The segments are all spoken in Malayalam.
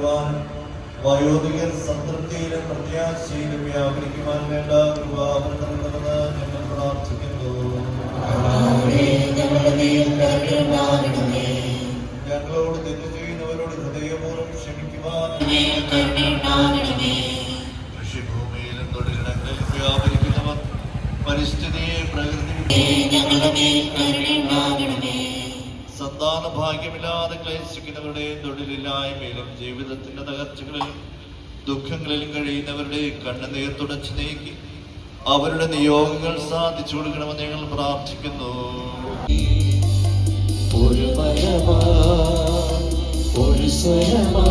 വളരുവാനും വയോധികർ സംതൃപ്തിയിലും പ്രത്യാശയിലും വ്യാപരിക്കുവാൻ വേണ്ട കൃപാവൃതമെന്ന് ഞങ്ങൾ പ്രാർത്ഥിക്കുന്നു. ഞങ്ങളോട് തെറ്റ് ചെയ്യുന്നവരോട് ഹൃദയപൂർവ്വം ക്ഷമിക്കുവാൻ, കൃഷിഭൂമിയിലും തൊഴിലിടങ്ങളിലും വ്യാപരിക്കുന്നവർ പരിസ്ഥിതിയെ സന്താന ഭാഗ്യമില്ലാതെ ക്ലേശിക്കുന്നവരുടെയും തൊഴിലില്ലായ്മയിലും ജീവിതത്തിന്റെ തകർച്ചകളിലും ദുഃഖങ്ങളിലും കഴിയുന്നവരുടെ കണ്ണുനീർ തുടച്ചു നീക്കി അവരുടെ നിയോഗങ്ങൾ സാധിച്ചു കൊടുക്കണമെന്ന് ഞങ്ങൾ പ്രാർത്ഥിക്കുന്നു. ഒരു സ്വരമാ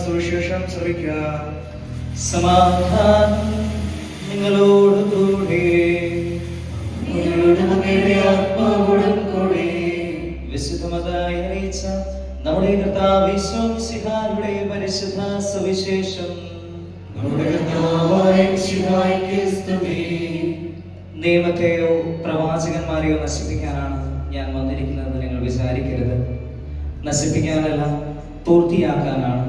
സുവിശേഷം ശ്രമിക്കുക. സമാധാനം നിങ്ങളോടുകൂടെ. വിശുദ്ധമതായി അറിയിച്ച നമ്മുടെ കർത്താവ് യേശു മിശിഹായുടെ പരിശുദ്ധ സുവിശേഷം. നിയമത്തെയോ പ്രവാചകന്മാരെയോ നശിപ്പിക്കാനാണ് ഞാൻ വന്നിരിക്കുന്നതെന്ന് നിങ്ങൾ വിചാരിക്കരുത്. നശിപ്പിക്കാനല്ല, പൂർത്തിയാക്കാനാണ്.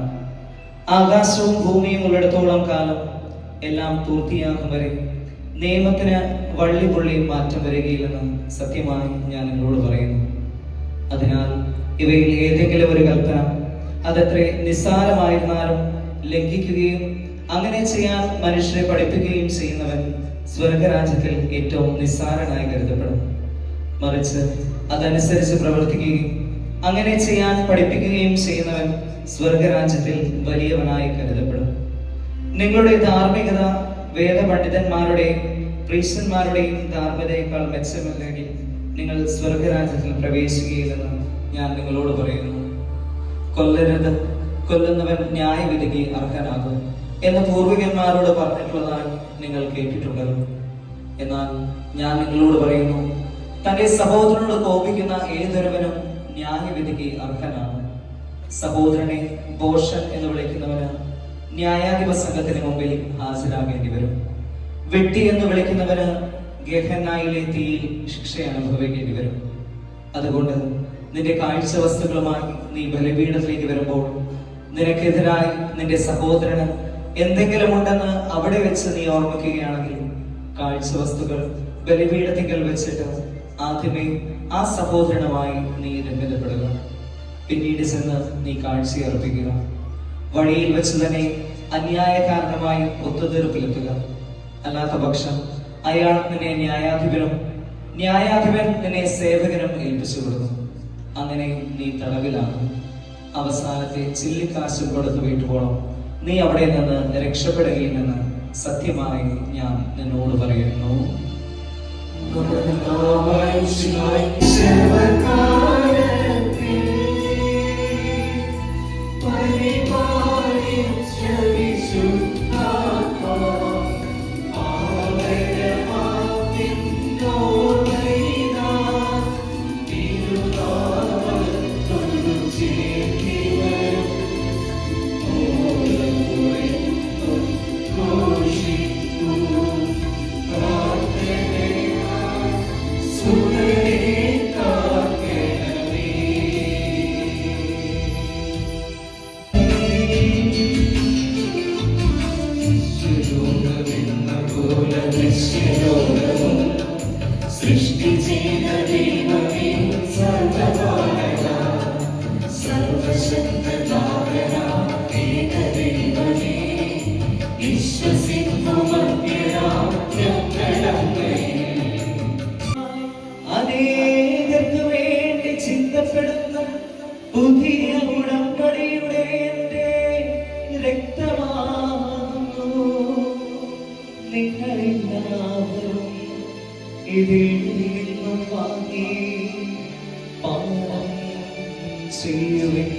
ആകാശവും ഭൂമിയും ഉള്ളിടത്തോളം കാലം എല്ലാം പൂർത്തിയാകും വരെ നിയമത്തിന് വള്ളി പുള്ളി മാറ്റം വരികയില്ലെന്ന് സത്യമായി ഞാൻ നിങ്ങളോട് പറയുന്നു. അതിനാൽ ഇവയിൽ ഏതെങ്കിലും ഒരു കൽപ്പന അതെത്ര നിസ്സാരമായിരുന്നാലും ലംഘിക്കുകയും അങ്ങനെ ചെയ്യാൻ മനുഷ്യരെ പഠിപ്പിക്കുകയും ചെയ്യുന്നവൻ സ്വർഗരാജ്യത്തിൽ ഏറ്റവും നിസ്സാരനായി കരുതപ്പെടും. മറിച്ച് അതനുസരിച്ച് പ്രവർത്തിക്കുകയും അങ്ങനെ ചെയ്യാൻ പഠിപ്പിക്കുകയും ചെയ്യുന്നവൻ സ്വർഗരാജ്യത്തിൽ വലിയവനായി കരുതപ്പെടും. നിങ്ങളുടെ ധാർമ്മികത വേദപണ്ഡിതന്മാരുടെയും പ്രീശന്മാരുടെയും ധാർമ്മികതയേക്കാൾ മെച്ചമല്ലെങ്കിൽ നിങ്ങൾ സ്വർഗരാജ്യത്തിൽ പ്രവേശിക്കുകയില്ലെന്ന് ഞാൻ നിങ്ങളോട് പറയുന്നു. കൊല്ലരുത്, കൊല്ലുന്നവൻ ന്യായവിധിക്ക് അർഹനാകും എന്ന് പൂർവികന്മാരോട് പറഞ്ഞിട്ടുള്ളതായി നിങ്ങൾ കേട്ടിട്ടുണ്ടല്ലോ. എന്നാൽ ഞാൻ നിങ്ങളോട് പറയുന്നു, തന്റെ സഹോദരനോട് കോപിക്കുന്ന ഏതൊരുവനും ന്യായവിധിക്ക് അർഹനാണ്. സഹോദരനെ ഭോഷൻ എന്ന് വിളിക്കുന്നവന് ന്യായാധിപ സംഘത്തിന് മുമ്പിൽ ഹാജരാകേണ്ടി വരും. വെട്ടി എന്ന് വിളിക്കുന്നവന് ഗെഹന്നായിലെ തീയിൽ ശിക്ഷ അനുഭവിക്കേണ്ടി വരും. അതുകൊണ്ട് നിന്റെ കാഴ്ച വസ്തുക്കളുമായി നീ ബലിപീഠത്തിലേക്ക് വരുമ്പോൾ നിനക്കെതിരായി നിന്റെ സഹോദരന് എന്തെങ്കിലും ഉണ്ടെന്ന് അവിടെ വെച്ച് നീ ഓർമ്മിക്കുകയാണെങ്കിൽ കാഴ്ച വസ്തുക്കൾ ബലിപീഠത്തിങ്കൽ വെച്ചിട്ട് ആദ്യമേ ആ സഹോദരനുമായി നീ രമ്യതപ്പെടുക. പിന്നീട് ചെന്ന് നീ കാഴ്ചയർപ്പിക്കുക. വഴിയിൽ വെച്ച് തന്നെ അന്യായ കാരണമായി ഒത്തുതീർപ്പിലെത്തുക. അല്ലാത്ത പക്ഷം അയാൾ നിന്നെ ന്യായാധിപനും ന്യായാധിപൻ നിന്നെ സേവകനും ഏൽപ്പിച്ചു കൊടുക്കും. അങ്ങനെ നീ തടവിലാകും. അവസാനത്തെ ചില്ലിക്കാശും കൊടുത്തു വീട്ടുപോണം നീ അവിടെ നിന്ന് രക്ഷപ്പെടുകയില്ലെന്ന് സത്യമായി ഞാൻ നിന്നോട് പറയുന്നു. അനേകർക്ക് വേണ്ടി ചിന്തപ്പെടുന്ന പുതിയ ഉടമ്പടിയുടെ രക്തമാകുന്നു. നിങ്ങളെല്ലാവരും ഇതിൽ നിന്നും വാങ്ങി പാനം ചെയ്യുവിൻ.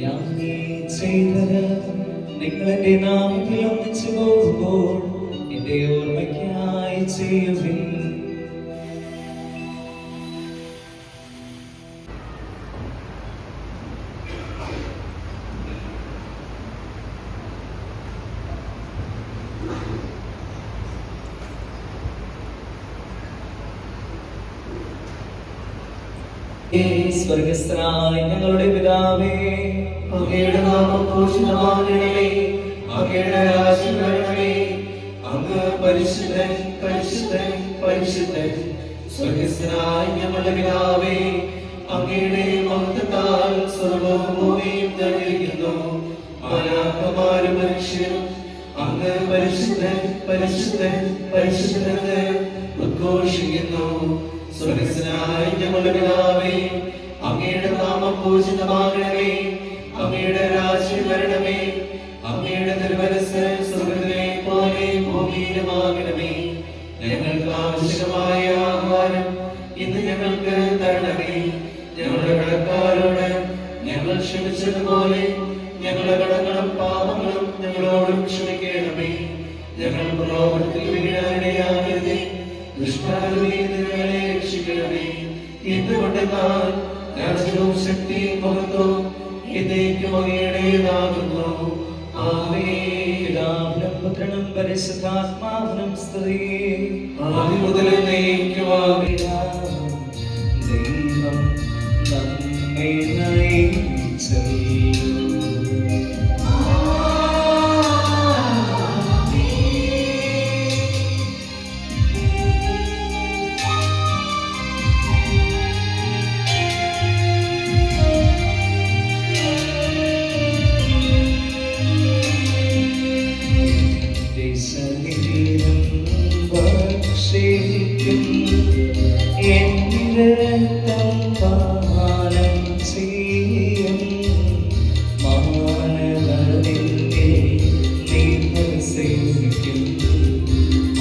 ഞാൻ ചെയ്തത് നിങ്ങൾ എന്റെ നാമത്തിൽ ഒന്നിച്ചു പോകുമ്പോൾ എന്റെ ഓർമ്മയ്ക്കായി ചെയ്യുവിൻ. സ്വർഗസ്ഥനായ ഞങ്ങളുടെ പിതാവേ, അങ്ങയുടെ നാമം പൂജിതമാകണമേ, അങ്ങയുടെ രാജ്യം വരണമേ. അങ്ങ് പരിശുദ്ധൻ പരിശുദ്ധൻ പരിശുദ്ധൻ. സ്വർഗസ്ഥനായ ഞങ്ങളുടെ പിതാവേ, അങ്ങയുടെ മഹത്വത്താൽ സ്വർഗ്ഗവും ഭൂമിയും നിറഞ്ഞിരിക്കുന്നു. മാലാഖമാരും മനുഷ്യരും അങ്ങ് പരിശുദ്ധൻ പരിശുദ്ധൻ പരിശുദ്ധൻ ഉദ്ഘോഷിക്കുന്നു. സ്വർഗസ്ഥനായ ഞങ്ങളുടെ പിതാവേ, അങ്ങയുടെ നാമം പൂജിതമാകണമേ, അങ്ങയുടെ രാജ്യം വരണമേ. അങ്ങയുടെ തിരുമനസ്സ് സ്വർഗ്ഗത്തിലെ പോലെ ഭൂമിയിലുമാകണമേ. ഞങ്ങൾക്ക് ആവശ്യമായ ആഹാരം ഇന്ന് ഞങ്ങൾക്ക് തരണമേ. ഞങ്ങളുടെ കടക്കാരോട് ഞങ്ങൾ ക്ഷമിച്ചതുപോലെ ഞങ്ങളുടെ കടങ്ങളും പാപങ്ങളും ഞങ്ങളോടും ക്ഷമിക്കണമേ. ഞങ്ങൾ പ്രലോഭനത്തിൽ വീഴാനിടയാകരുതേ, ദുഷ്ടാരൂപിയിൽ നിന്ന് ഞങ്ങളെ രക്ഷിക്കണമേ. എന്തുകൊണ്ടെന്നാൽ രാജ്യവും ശക്തിയും മഹത്വവും എന്നേക്കും അങ്ങയുടേതാകുന്നു. ആമേൻ. പിതാവിനും പുത്രനും പരിശുദ്ധാത്മാവിനും സ്തുതി. ആദ്യം മുതൽ എന്നേക്കും ആമേൻ. ദൈവം നമ്മെ നയിച്ചല്ലോ. ശരീരം ഭക്ഷിക്കും എന്റെ രക്തം പാനം ചെയ്യും മാനവരിൽ നിവസിക്കും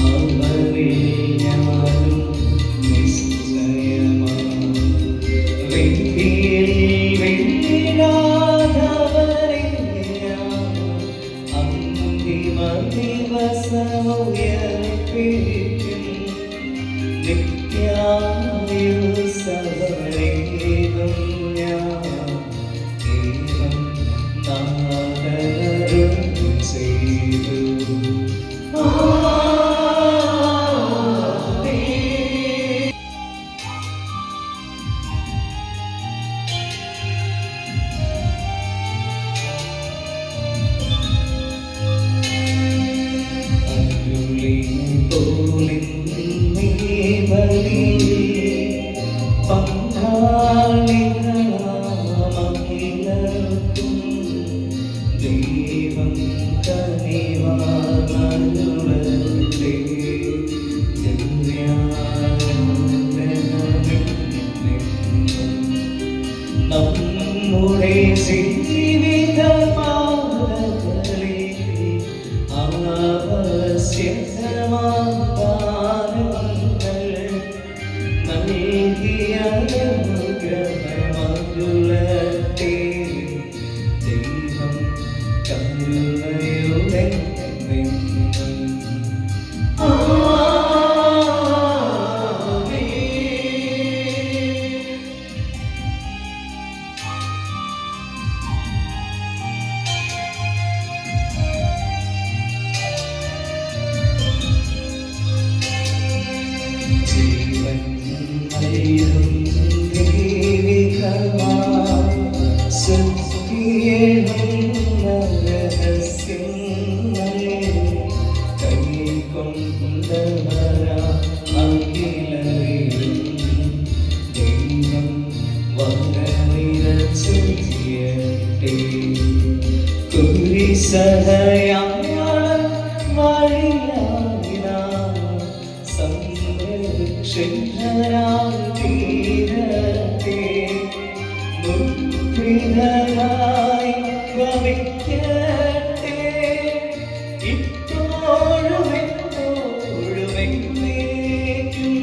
അവരിൽ ഞാനും നിശ്ചയമാണ്. വിധിയിൽ വീഴാതവരെ ഞാൻ അന്തിമ ദിവസമുയർപ്പിക്കും. നിത്യായുസ്സവരേകും ഞാൻ ദൈവം നാദരരുൾ ചെയ്തു. ദൈവം കനിവാർന്നരുളട്ടെ. നമ്മുടെ ജീവിതപാതകളിൽ ആവശ്യമാദാനങ്ങൾ നൽകിയ അനുഗ്രഹമരുളട്ടെ. ദൈവം കരുണയുടെ ജീവൻ നൽകും ദൈവികമാ സത്യമുള്ള രഹസ്യങ്ങൾ കൈക്കൊണ്ടവരാ അഖിലരിലും ദൈവം വരനിരച്ചു ചെയ്യട്ടെ. കുരിശടയാളം വഴിയായിനാ സംരക്ഷകനായി തീരട്ടെ. മുദ്രിതരായി ഭവിക്കട്ടെ. ഇപ്പോഴും എപ്പോഴും എന്നേക്കും.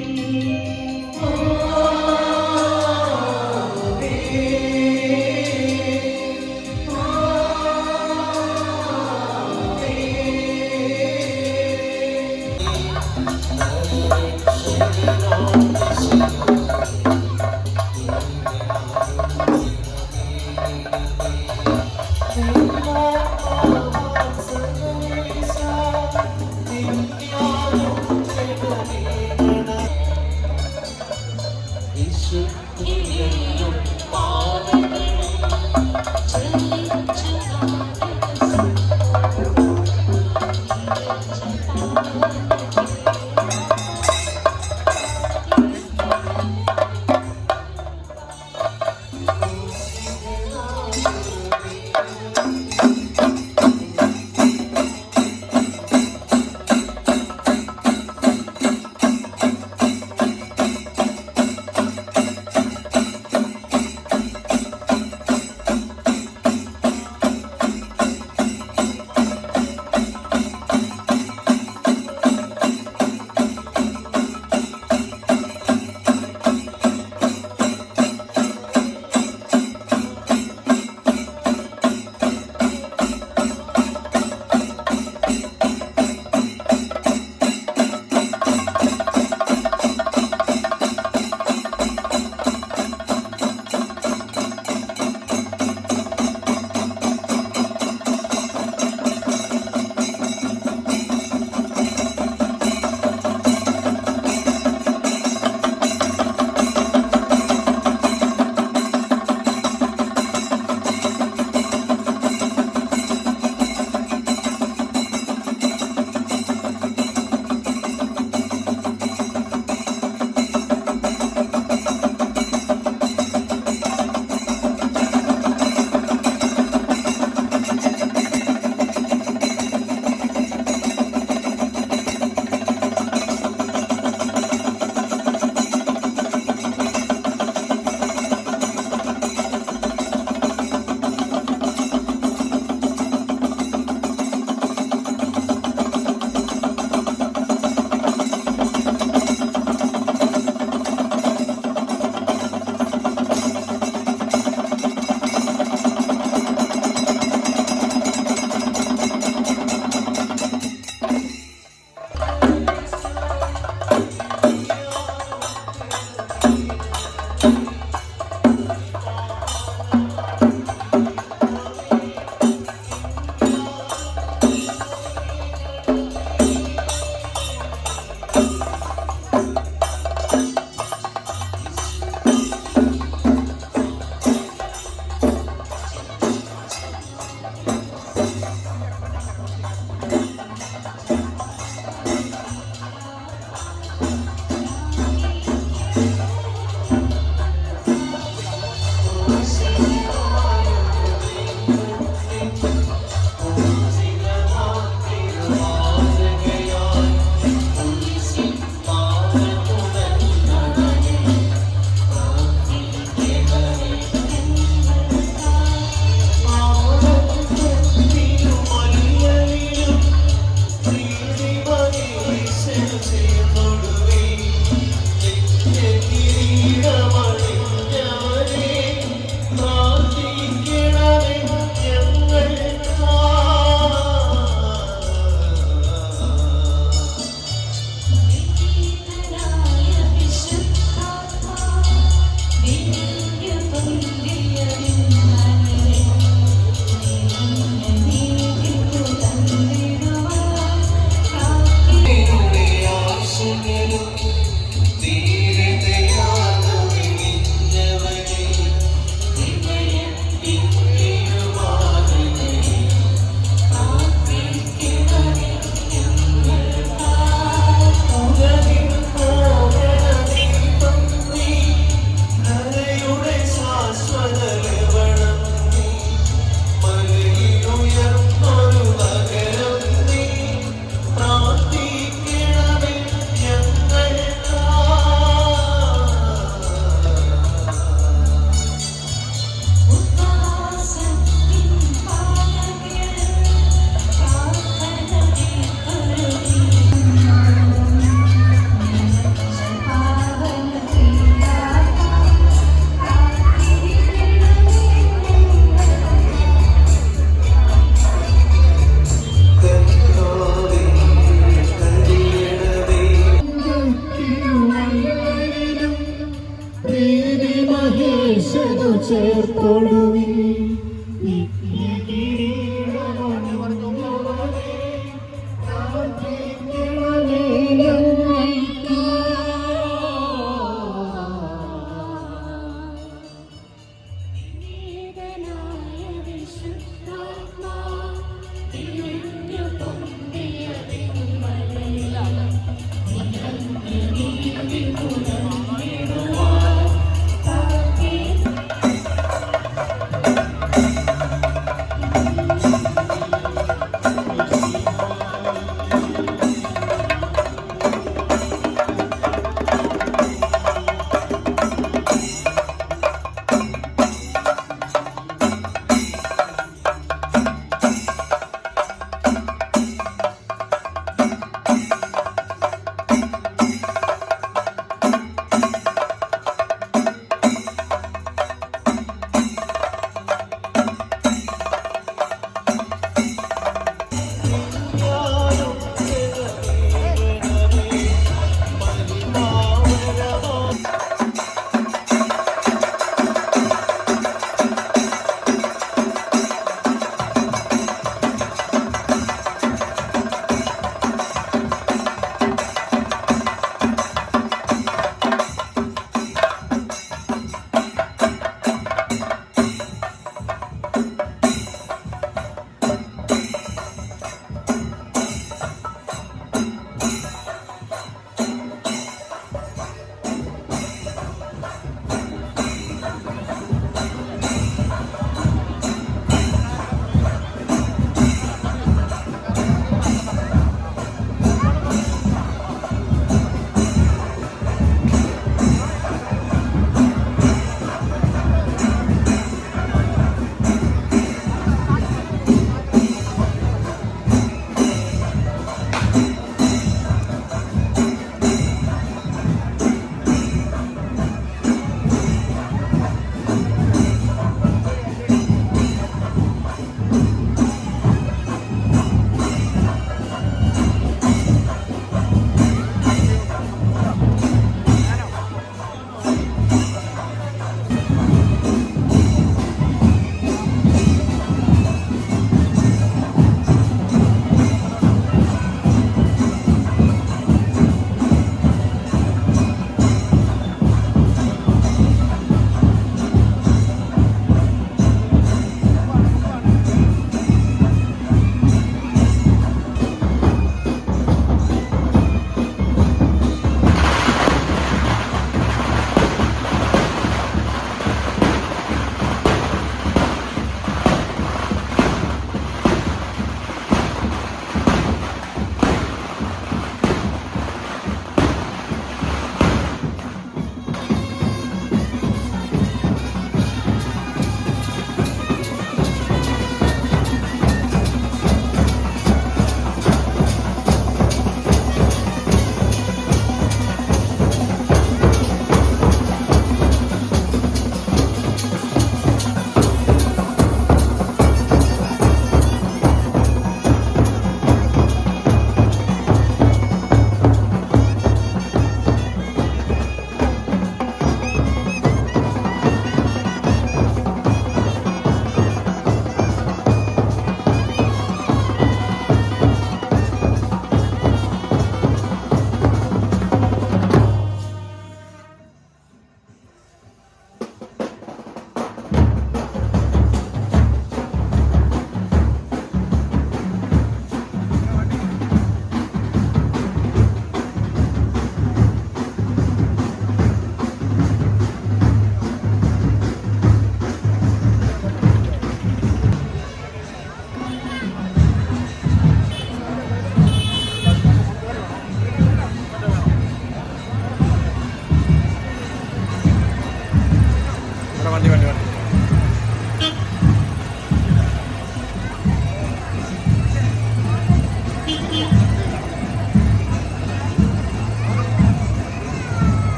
ചേർത്തൊടുവിൽ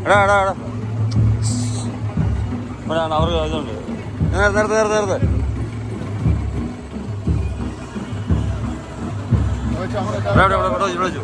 എടാ എടാ എടാ അവർക്ക് ഇതുണ്ട് നേരത്തെ നേരത്തെ നേരത്തെ വിളിച്ചു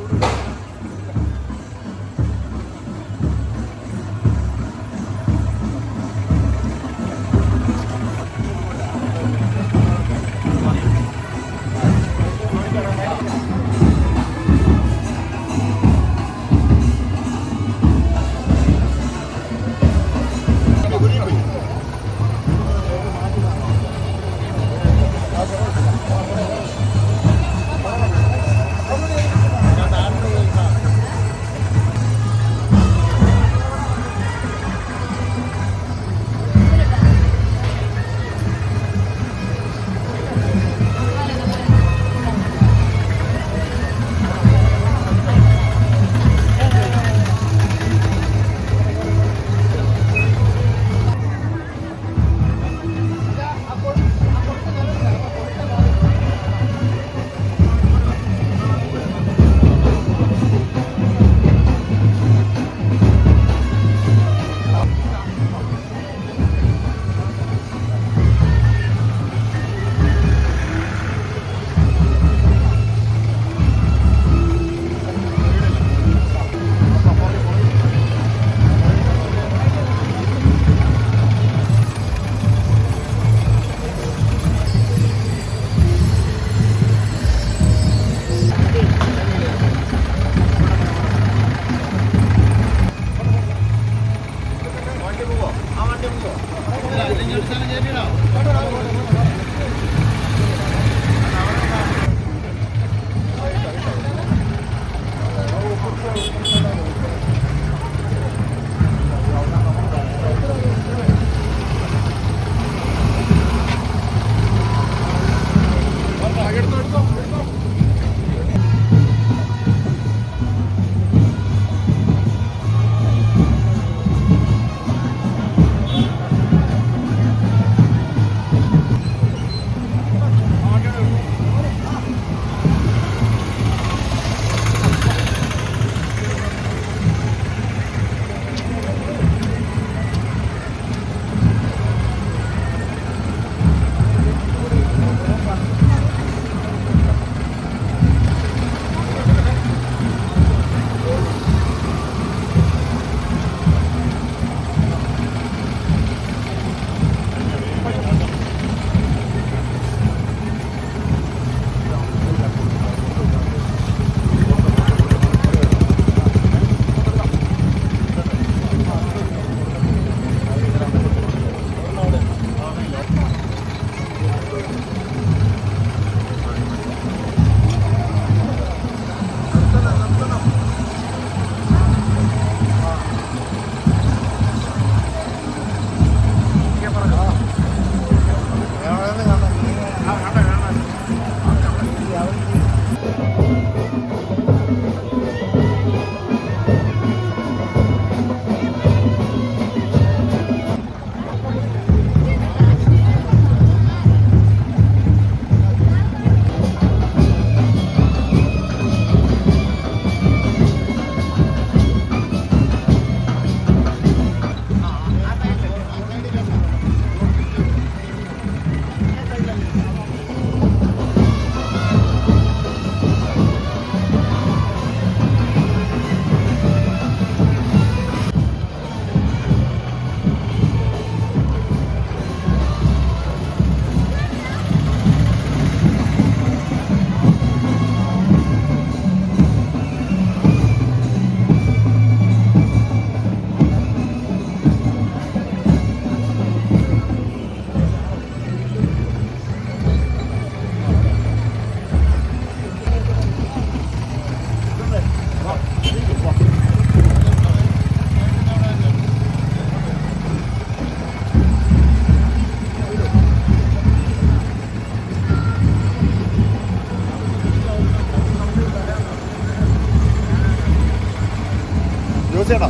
ചേട്ടാ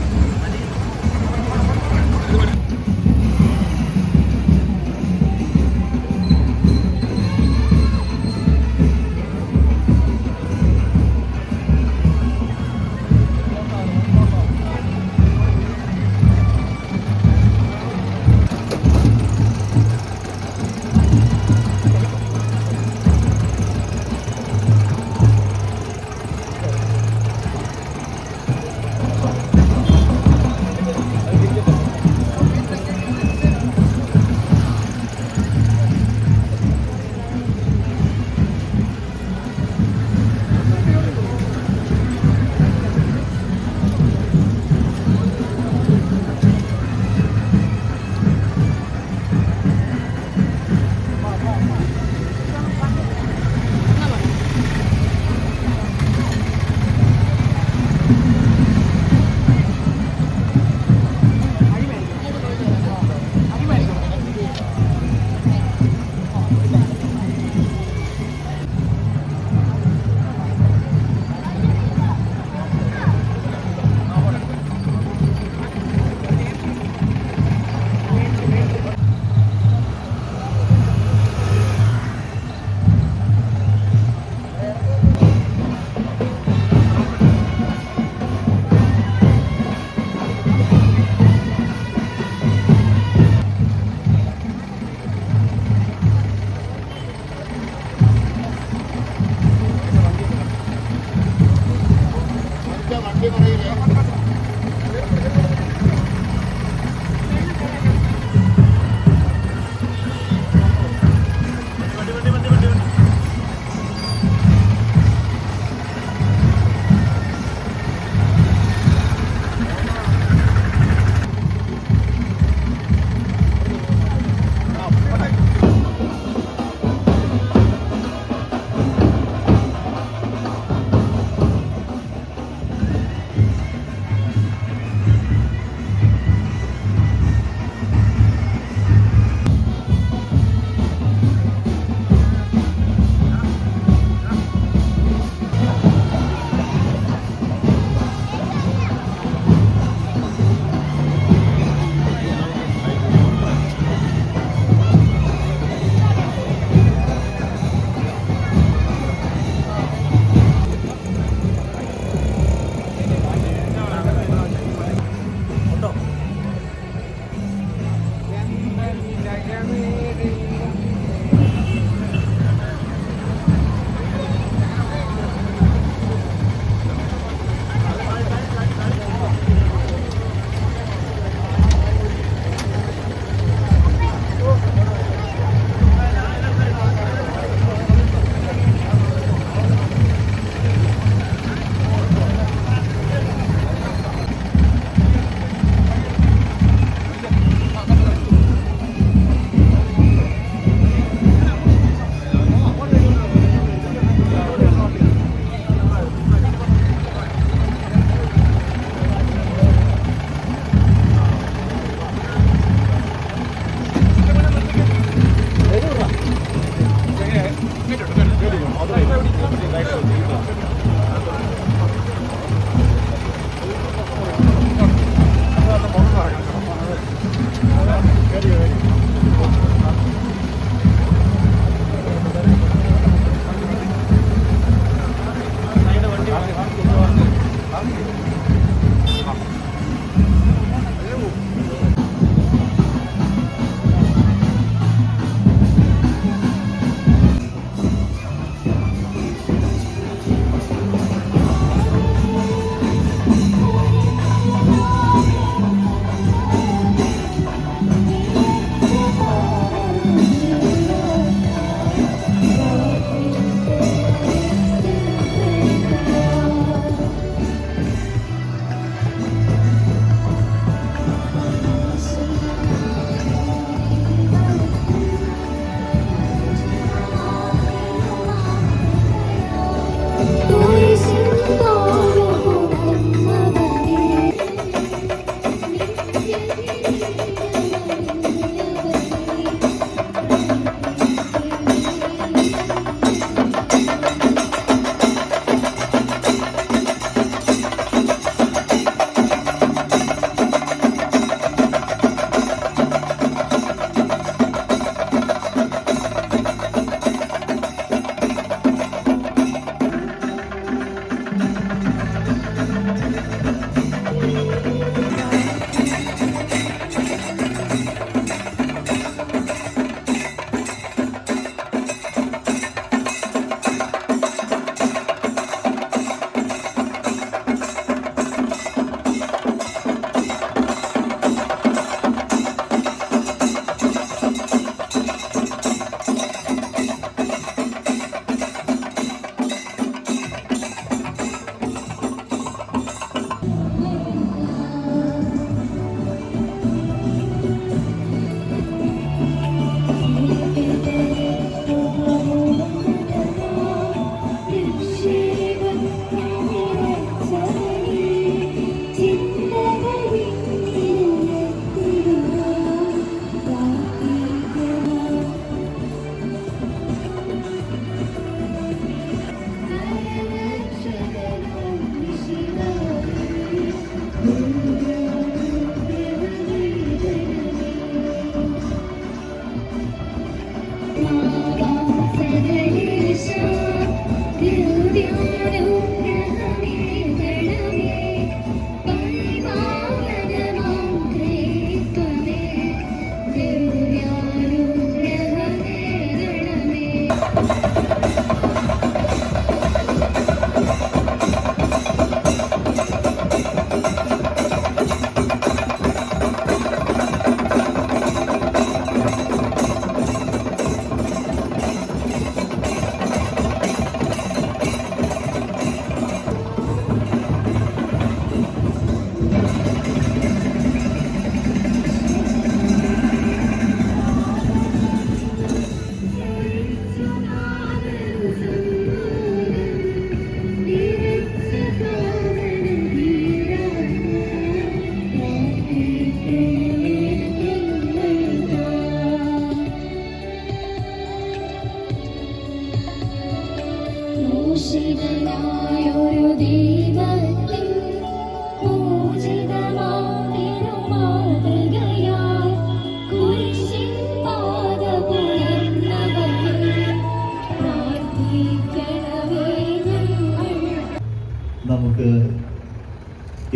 നമുക്ക്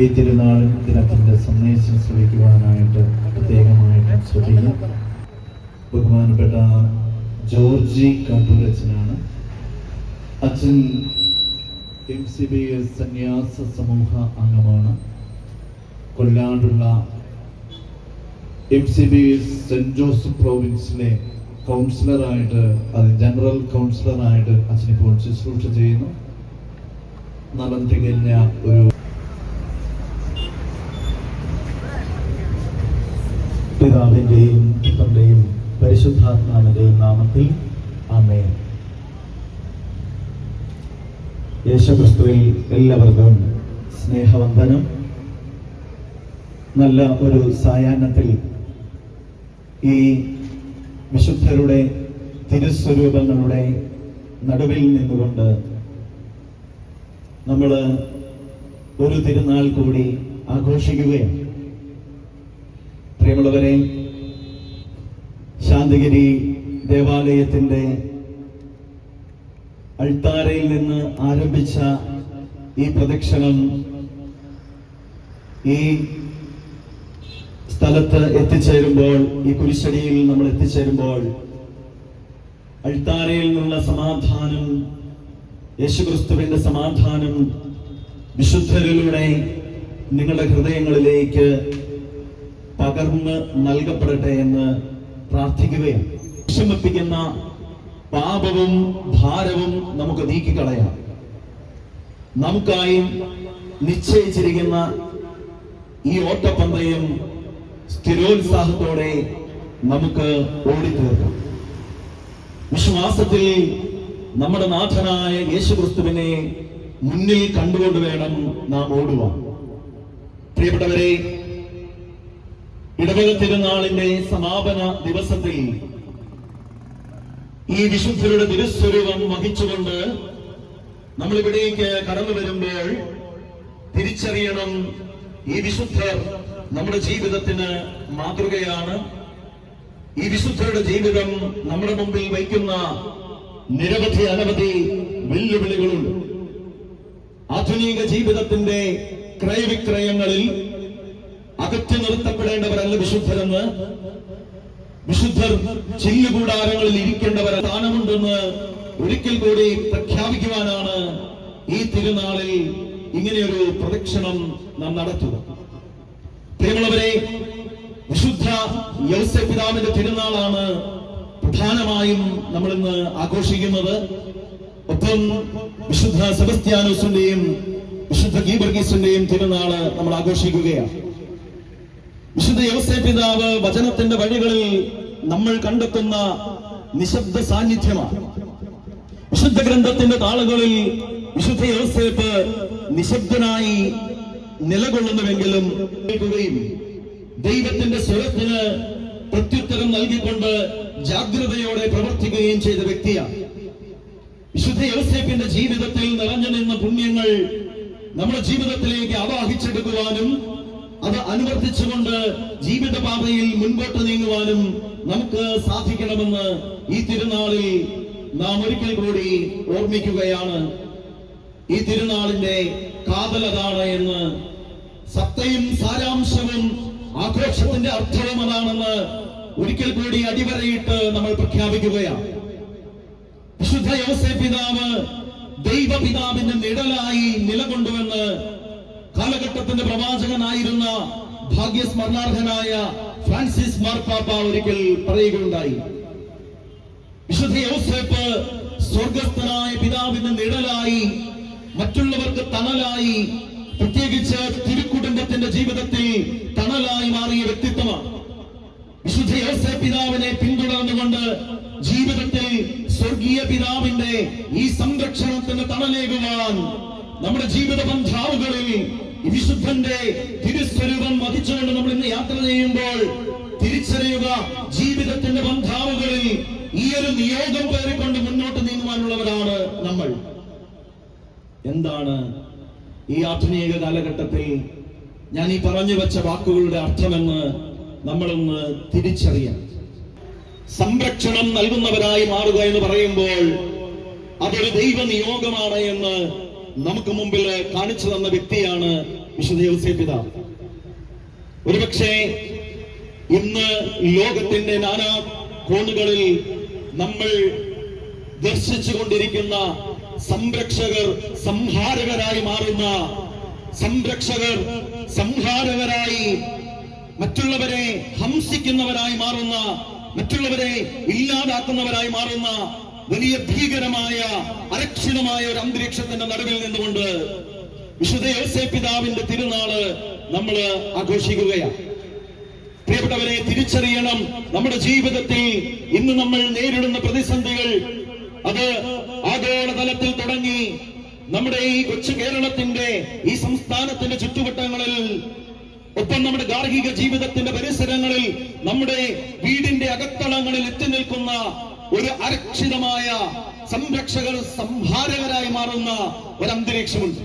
ഈ തിരുനാളിൽ ദിനത്തിൻ്റെ സന്ദേശം ശ്രവിക്കുവാനായിട്ട് പ്രത്യേകമായിട്ട് ശ്രദ്ധിക്കും. ബഹുമാനപ്പെട്ട ജോർജി കാട്ടൂരച്ചനാണ്. അച്ഛൻ MCBS സന്യാസ സമൂഹ അംഗമാണ്. കൊല്ലാണ്ടുള്ള MCBS സെൻറ് ജോസഫ് പ്രോവിൻസിലെ കൗൺസിലറായിട്ട്, അത് ജനറൽ കൗൺസിലറായിട്ട് അച്ഛനിപ്പോൾ ശുശ്രൂഷ ചെയ്യുന്നു. നലം തികഞ്ഞ ഒരു പിതാവിൻ്റെയും പുത്രൻ്റെയും പരിശുദ്ധാത്മാവിൻ്റെയും നാമത്തിൽ ആമേൻ. യേശുക്രിസ്തുവിൽ എല്ലാവർക്കും സ്നേഹവന്ദനം. നല്ല ഒരു സായാഹ്നത്തിൽ ഈ വിശുദ്ധരുടെ തിരുസ്വരൂപങ്ങളുടെ നടുവിൽ നിന്നുകൊണ്ട് നമ്മൾ ഒരു തിരുനാൾ കൂടി ആഘോഷിക്കുകയാണ്. പ്രിയമുള്ളവരെ, ശാന്തിഗിരി ദേവാലയത്തിൻ്റെ അൾത്താരയിൽ നിന്ന് ആരംഭിച്ച ഈ പ്രദക്ഷിണം ഈ സ്ഥലത്ത് എത്തിച്ചേരുമ്പോൾ, ഈ കുരിശടിയിൽ നമ്മൾ എത്തിച്ചേരുമ്പോൾ, അൾത്താരയിൽ നിന്നുള്ള സമാധാനം, യേശുക്രിസ്തുവിന്റെ സമാധാനം വിശുദ്ധരിലൂടെ നിങ്ങളുടെ ഹൃദയങ്ങളിലേക്ക് പകർന്ന് നൽകപ്പെടട്ടെ എന്ന് പ്രാർത്ഥിക്കുകയാണ്. വിഷമിപ്പിക്കുന്ന പാപവും ഭാരവും നമുക്ക് നീക്കിക്കളയാം. നമുക്കായി നിശ്ചയിച്ചിരിക്കുന്ന ഈ ഓട്ടപ്പന്തയം സ്ഥിരോത്സാഹത്തോടെ നമുക്ക് ഓടിത്തീർക്കാം. വിശ്വാസത്തിൽ നമ്മുടെ നാഥനായ യേശുക്രിസ്തുവിനെ മുന്നിൽ കണ്ടുകൊണ്ട് വേണം നാം ഓടുവാൻ. പ്രിയപ്പെട്ടവരെ, ഇടവക തിരുനാളിന്റെ സമാപന ദിവസത്തിൽ ഈ വിശുദ്ധരുടെ തിരുസ്വരൂപം വഹിച്ചുകൊണ്ട് നമ്മൾ ഇവിടേക്ക് കടന്നു വരുമ്പോൾ തിരിച്ചറിയണം, ഈ വിശുദ്ധർ നമ്മുടെ ജീവിതത്തിന് മാതൃകയാണ്. ഈ വിശുദ്ധരുടെ ജീവിതം നമ്മുടെ മുമ്പിൽ വയ്ക്കുന്ന നിരവധി അനവധി വെല്ലുവിളികളുണ്ട്. ആധുനിക ജീവിതത്തിന്റെ ക്രയവിക്രയങ്ങളിൽ അകറ്റി നിർത്തപ്പെടേണ്ടവരല്ല വിശുദ്ധരെന്ന്, വിശുദ്ധർ ചില്ലുകൂടാരങ്ങളിൽ ഇരിക്കേണ്ടവർ സ്ഥാനമുണ്ടെന്ന് ഒരിക്കൽ കൂടി പ്രഖ്യാപിക്കുവാനാണ് ഈ തിരുനാളിൽ ഇങ്ങനെയൊരു പ്രദക്ഷിണം നാം നടത്തുക. പ്രിയമുള്ളവരെ, വിശുദ്ധ യൗസേപ്പ് പിതാവിന്റെ തിരുനാളാണ് പ്രധാനമായും നമ്മൾ ഇന്ന് ആഘോഷിക്കുന്നത്. ഒപ്പം വിശുദ്ധ സെബസ്ത്യാനോസിന്റെയും വിശുദ്ധ ഗീവർഗീസിന്റെയും തിരുനാള് നമ്മൾ ആഘോഷിക്കുകയാണ്. വിശുദ്ധ യൗസേപ്പ് പിതാവ് വചനത്തിന്റെ വഴികളിൽ നമ്മൾ കണ്ടെത്തുന്ന നിശബ്ദ സാന്നിധ്യമാണ്. വിശുദ്ധ ഗ്രന്ഥത്തിന്റെ താളുകളിൽ വിശുദ്ധ യൗസേപ്പ് നിശബ്ദനായി നിലകൊള്ളുന്നുവെങ്കിലും ദൈവത്തിന്റെ സ്വരത്തിന് പ്രത്യുത്തരം നൽകിക്കൊണ്ട് ജാഗ്രതയോടെ പ്രവർത്തിക്കുകയും ചെയ്ത വ്യക്തിയാണ്. വിശുദ്ധ യൗസേപ്പിന്റെ ജീവിതത്തിൽ നിറഞ്ഞു നിന്ന പുണ്യങ്ങൾ നമ്മുടെ ജീവിതത്തിലേക്ക് ആവാഹിച്ചെടുക്കുവാനും അത് അനുവർത്തിച്ചുകൊണ്ട് ജീവിതപാതയിൽ മുൻപോട്ട് നീങ്ങുവാനും നമുക്ക് സാധിക്കണമെന്ന് ഈ തിരുനാളിൽ നാം ഒരിക്കൽ കൂടി ഓർമ്മിക്കുകയാണ്. ഈ തിരുനാളിന്റെ കാതലതാണ് എന്ന്, സത്തയും സാരാംശവും ആഘോഷത്തിന്റെ അർത്ഥവും അതാണെന്ന് ഒരിക്കൽ കൂടി അടിവരയിട്ട് നമ്മൾ പ്രഖ്യാപിക്കുകയാണ്. വിശുദ്ധ യൗസേപ്പ് പിതാവ് ദൈവപിതാവിന്റെ നിഴലായി നിലകൊണ്ടുവെന്ന് കാലഘട്ടത്തിന്റെ പ്രവാചകനായിരുന്ന ഭാഗ്യസ്മരണാർഹനായ ഫ്രാൻസിസ് മാർപ്പാപ്പ ഒരിക്കൽ പറയുകയുണ്ടായി. വിശുദ്ധ യൗസേപ്പ് സ്വർഗസ്ഥനായ പിതാവിന്റെ നിഴലായി, മറ്റുള്ളവർക്ക് തണലായി, പ്രത്യേകിച്ച് തിരുക്കുടുംബത്തിന്റെ ജീവിതത്തിൽ തണലായി മാറിയ വ്യക്തിത്വമാണ്. വിശുദ്ധ യൗസേപ്പ് പിതാവിനെ പിന്തുടർന്നുകൊണ്ട് ജീവിതത്തിൽ സ്വർഗീയ പിതാവിന്റെ ഈ സംരക്ഷണത്തിന് തണലേകുവാൻ നമ്മുടെ ജീവിത പന്ഥാവുകളിൽ ഈ വിശുദ്ധന്റെ തിരുസ്വരൂപം വഹിച്ചുകൊണ്ട് നമ്മൾ ഇന്ന് യാത്ര ചെയ്യുമ്പോൾ തിരിച്ചറിയുക, ജീവിതത്തിന്റെ പന്ഥാവുകളിൽ ഈ ഒരു നിയോഗം പേറിക്കൊണ്ട് മുന്നോട്ട് നീങ്ങുവാനുള്ളവരാണ് നമ്മൾ. എന്താണ് ഈ ആധുനിക കാലഘട്ടത്തിൽ ഞാൻ ഈ പറഞ്ഞു വെച്ച വാക്കുകളുടെ അർത്ഥമെന്ന് നമ്മളൊന്ന് തിരിച്ചറിയാം. സംരക്ഷണം നൽകുന്നവരായി മാറുക എന്ന് പറയുമ്പോൾ അതൊരു ദൈവ നിയോഗമാണ് എന്ന് നമുക്ക് മുമ്പിൽ കാണിച്ചു തന്ന വ്യക്തിയാണ് വിശുദ്ധ യൗസേപ്പ് പിതാവ്. ഒരുപക്ഷെ ഇന്ന് ലോകത്തിന്റെ നാനാ കോണുകളിൽ നമ്മൾ ദർശിച്ചുകൊണ്ടിരിക്കുന്ന സംരക്ഷകർ സംഹാരകരായി മാറുന്ന, സംരക്ഷകർ സംഹാരകരായി മറ്റുള്ളവരെ ഹംസിക്കുന്നവരായി മാറുന്ന, മറ്റുള്ളവരെ ഇല്ലാതാക്കുന്നവരായി മാറുന്ന വലിയ ഭീകരമായ അരക്ഷിതമായ ഒരു അന്തരീക്ഷത്തിന്റെ നടുവിൽ നിന്നുകൊണ്ട് വിശുദ്ധ യൗസേപ്പ് പിതാവിന്റെ തിരുനാള് നമ്മൾ ആഘോഷിക്കുകയാണ്. പ്രിയപ്പെട്ടവരെ, തിരിച്ചറിയണം, നമ്മുടെ ജീവിതത്തിൽ ഇന്ന് നമ്മൾ നേരിടുന്ന പ്രതിസന്ധികൾ അത് ആഗോളതലത്തിൽ തുടങ്ങി നമ്മുടെ ഈ കൊച്ചു കേരളത്തിന്റെ ഈ സംസ്ഥാനത്തിന്റെ ചുറ്റുവട്ടങ്ങളിൽ, ഒപ്പം നമ്മുടെ ഗാർഹിക ജീവിതത്തിന്റെ പരിസരങ്ങളിൽ, നമ്മുടെ വീടിന്റെ അകത്തളങ്ങളിൽ എത്തി നിൽക്കുന്ന ഒരു അരക്ഷിതമായ സംരക്ഷകർ സംഹാരകരായി മാറുന്ന ഒരു അന്തരീക്ഷമുണ്ട്.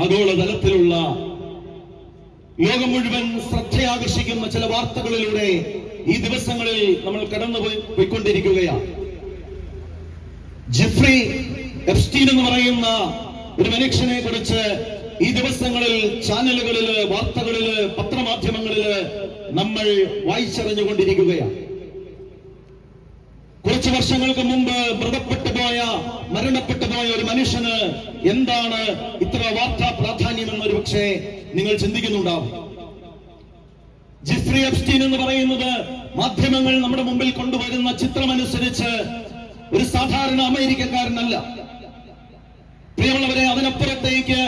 ആഗോളതലത്തിലുള്ള ലോകം മുഴുവൻ ശ്രദ്ധയാകർഷിക്കുന്ന ചില വാർത്തകളിലൂടെ ഈ ദിവസങ്ങളിൽ നമ്മൾ പോയിക്കൊണ്ടിരിക്കുകയാണ്. ജെഫ്രി എപ്സ്റ്റീൻ എന്ന് പറയുന്ന ഒരു മനുഷ്യനെ കുറിച്ച് ഈ ദിവസങ്ങളിൽ ചാനലുകളില്, വാർത്തകളില്, പത്രമാധ്യമങ്ങളില് നമ്മൾ വായിച്ചറിഞ്ഞുകൊണ്ടിരിക്കുകയാണ്. കുറച്ചു വർഷങ്ങൾക്ക് മുമ്പ് മരണപ്പെട്ടു പോയ ഒരു മനുഷ്യന് എന്താണ് ഇത്ര വാർത്താ പ്രാധാന്യം എന്നൊരു പക്ഷേ നിങ്ങൾ ചിന്തിക്കുന്നുണ്ടാവും. ജെഫ്രി എപ്സ്റ്റീൻ എന്ന് പറയുന്നത് മാധ്യമങ്ങൾ നമ്മുടെ മുമ്പിൽ കൊണ്ടുവരുന്ന ചിത്രമനുസരിച്ച് ഒരു സാധാരണ അമേരിക്കക്കാരനല്ല. പ്രിയമുള്ളവരെ, അതിനപ്പുറത്തേക്ക്